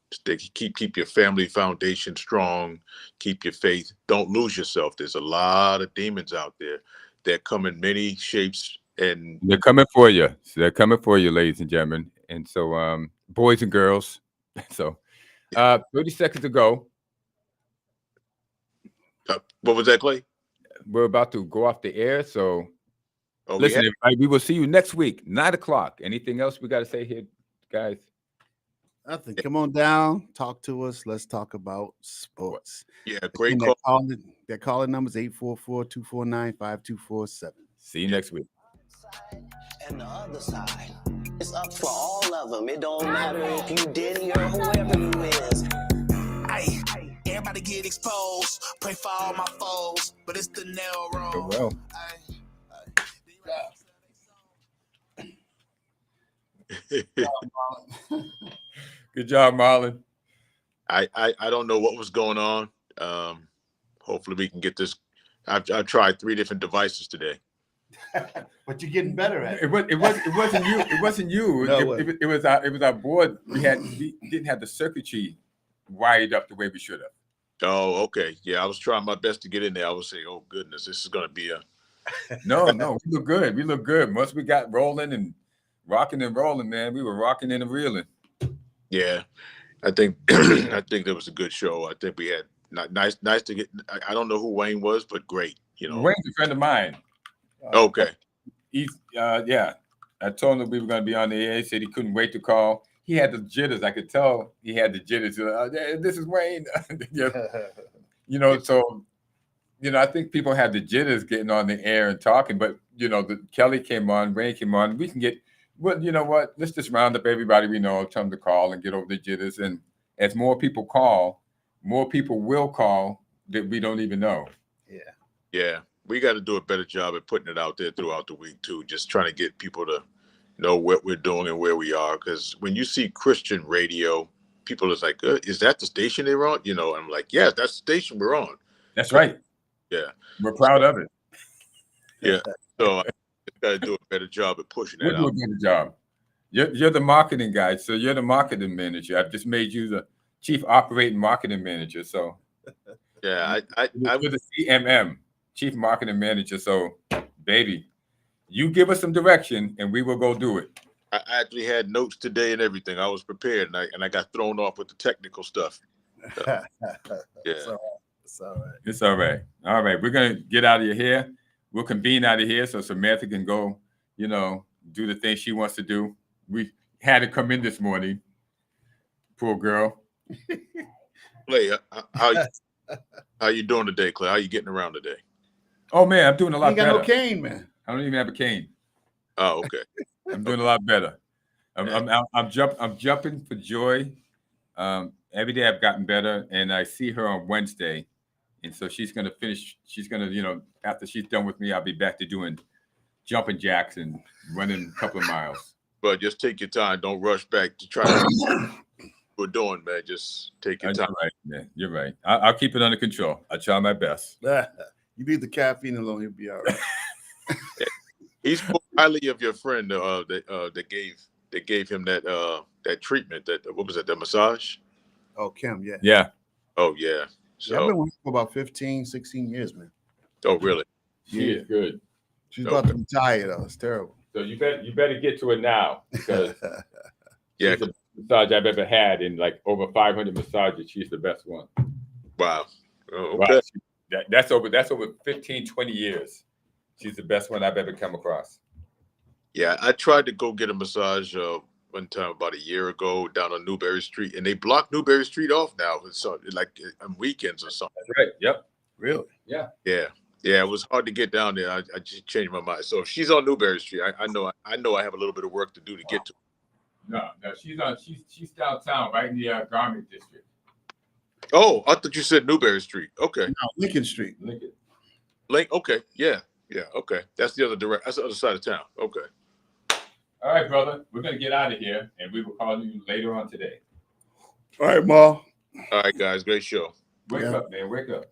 [SPEAKER 3] Keep your family foundation strong. Keep your faith. Don't lose yourself. There's a lot of demons out there that come in many shapes, and
[SPEAKER 1] they're coming for you. So they're coming for you, ladies and gentlemen. And so, boys and girls. So, 30 seconds to go.
[SPEAKER 3] What was that, Clay?
[SPEAKER 1] We're about to go off the air. So,
[SPEAKER 3] Oh,
[SPEAKER 1] listen, everybody, we will see you next week, 9:00. Anything else we got to say here, guys?
[SPEAKER 2] Nothing. Come on down. Talk to us. Let's talk about sports.
[SPEAKER 3] Yeah, great call.
[SPEAKER 2] Their calling number is 844-249-5247.
[SPEAKER 1] See you next week.
[SPEAKER 7] And the other side, it's up for all of them. It don't matter if you Diddy or whoever you is.
[SPEAKER 8] Hey, everybody get exposed. Pray for all my foes, but it's the nail roll.
[SPEAKER 1] Well. Good job, Marlon.
[SPEAKER 3] I don't know what was going on. Hopefully we can get this. I've tried 3 different devices today.
[SPEAKER 2] But you're getting better at it.
[SPEAKER 1] It wasn't you. It wasn't you.
[SPEAKER 2] No,
[SPEAKER 1] it was our board. We didn't have the circuitry wired up the way we should have.
[SPEAKER 3] Oh, okay. Yeah, I was trying my best to get in there. I was saying, oh goodness, this is going to be a.
[SPEAKER 1] No, we look good. We look good. Once we got rolling and rocking and rolling, man, we were rocking and reeling.
[SPEAKER 3] Yeah, I think there was a good show. I think we had nice to get. I don't know who Wayne was, but great.
[SPEAKER 1] Wayne's a friend of mine.
[SPEAKER 3] Okay.
[SPEAKER 1] He's yeah. I told him that we were going to be on the air. He said he couldn't wait to call. He had the jitters. I could tell he had the jitters. This is Wayne. So. I think people have the jitters getting on the air and talking, but Kelly came on, Wayne came on. We can get, well, you know what? Let's just round up everybody we know, tell them to call and get over the jitters. And as more people call, more people will call that we don't even know.
[SPEAKER 3] Yeah. We got to do a better job at putting it out there throughout the week too. Just trying to get people to know what we're doing and where we are. Because when you see Christian radio, people is like, "Is that the station they're on?" And I'm like, "Yeah, that's the station we're on."
[SPEAKER 1] That's right.
[SPEAKER 3] Yeah,
[SPEAKER 1] we're proud of it.
[SPEAKER 3] Yeah, so I got to do a better job at pushing that out.
[SPEAKER 1] We'll do a better job. You're the marketing guy, so you're the marketing manager. I've just made you the chief operating marketing manager. So
[SPEAKER 3] yeah,
[SPEAKER 1] I'm the CMM, chief marketing manager. So baby, you give us some direction, and we will go do it.
[SPEAKER 3] I actually had notes today and everything. I was prepared, and I got thrown off with the technical stuff. Yeah.
[SPEAKER 2] It's all right. It's all right.
[SPEAKER 1] It's all right. All right. We're going to get out of your hair. We'll convene out of here so Samantha can go, you know, do the thing she wants to do. We had to come in this morning. Poor girl.
[SPEAKER 3] Clay, how you doing today, Clay? How you getting around today?
[SPEAKER 1] Oh, man, I'm doing a
[SPEAKER 2] You
[SPEAKER 1] lot
[SPEAKER 2] ain't got
[SPEAKER 1] better.
[SPEAKER 2] no cane, man.
[SPEAKER 1] I don't even have a cane.
[SPEAKER 3] Oh, okay.
[SPEAKER 1] I'm doing a lot better. I'm jumping for joy. Every day I've gotten better, and I see her on Wednesday, and so she's gonna finish. She's gonna, you know, after she's done with me, I'll be back to doing jumping jacks and running a couple of miles.
[SPEAKER 3] But just take your time. Don't rush back to try to we're doing, man. Just take your time.
[SPEAKER 1] You're right, man. You're right. I'll keep it under control. I try my best.
[SPEAKER 2] You leave the caffeine alone, you'll be all right.
[SPEAKER 3] He spoke highly of your friend that gave him that treatment. What was it? The massage?
[SPEAKER 2] Oh, Kim, yeah.
[SPEAKER 1] Yeah.
[SPEAKER 3] Oh yeah.
[SPEAKER 2] Yeah, I've
[SPEAKER 3] So
[SPEAKER 2] been with her for about 15, 16 years, man.
[SPEAKER 3] oh really?
[SPEAKER 1] She is good.
[SPEAKER 2] She's about to retire, though. It's terrible.
[SPEAKER 1] So you better get to it now because
[SPEAKER 3] Yeah.
[SPEAKER 1] she's the best massage I've ever had in like over 500 massages. She's the best one.
[SPEAKER 3] Wow. Oh,
[SPEAKER 1] Wow.
[SPEAKER 3] okay.
[SPEAKER 1] That's over 15, 20 years. She's the best one I've ever come across.
[SPEAKER 3] Yeah, I tried to go get a massage one time about a year ago down on Newberry Street, and they blocked Newberry Street off now. So like on weekends or something.
[SPEAKER 1] That's right. Yep.
[SPEAKER 2] Really?
[SPEAKER 1] Yeah.
[SPEAKER 3] Yeah. Yeah, it was hard to get down there. I just changed my mind. So if she's on Newberry Street, I know I have a little bit of work to do to get to.
[SPEAKER 1] No, she's downtown, right in the garment district.
[SPEAKER 3] Oh, I thought you said Newberry Street. Okay.
[SPEAKER 2] No, Lincoln Street.
[SPEAKER 1] Lincoln.
[SPEAKER 3] Lake. Okay. Yeah. Yeah. Okay. That's the other That's the other side of town. Okay.
[SPEAKER 1] All right, brother. We're gonna get out of here, and we will call you later on today.
[SPEAKER 2] All right, Ma.
[SPEAKER 3] All right, guys. Great show.
[SPEAKER 1] Wake
[SPEAKER 2] Yeah.
[SPEAKER 1] up, man. Wake up.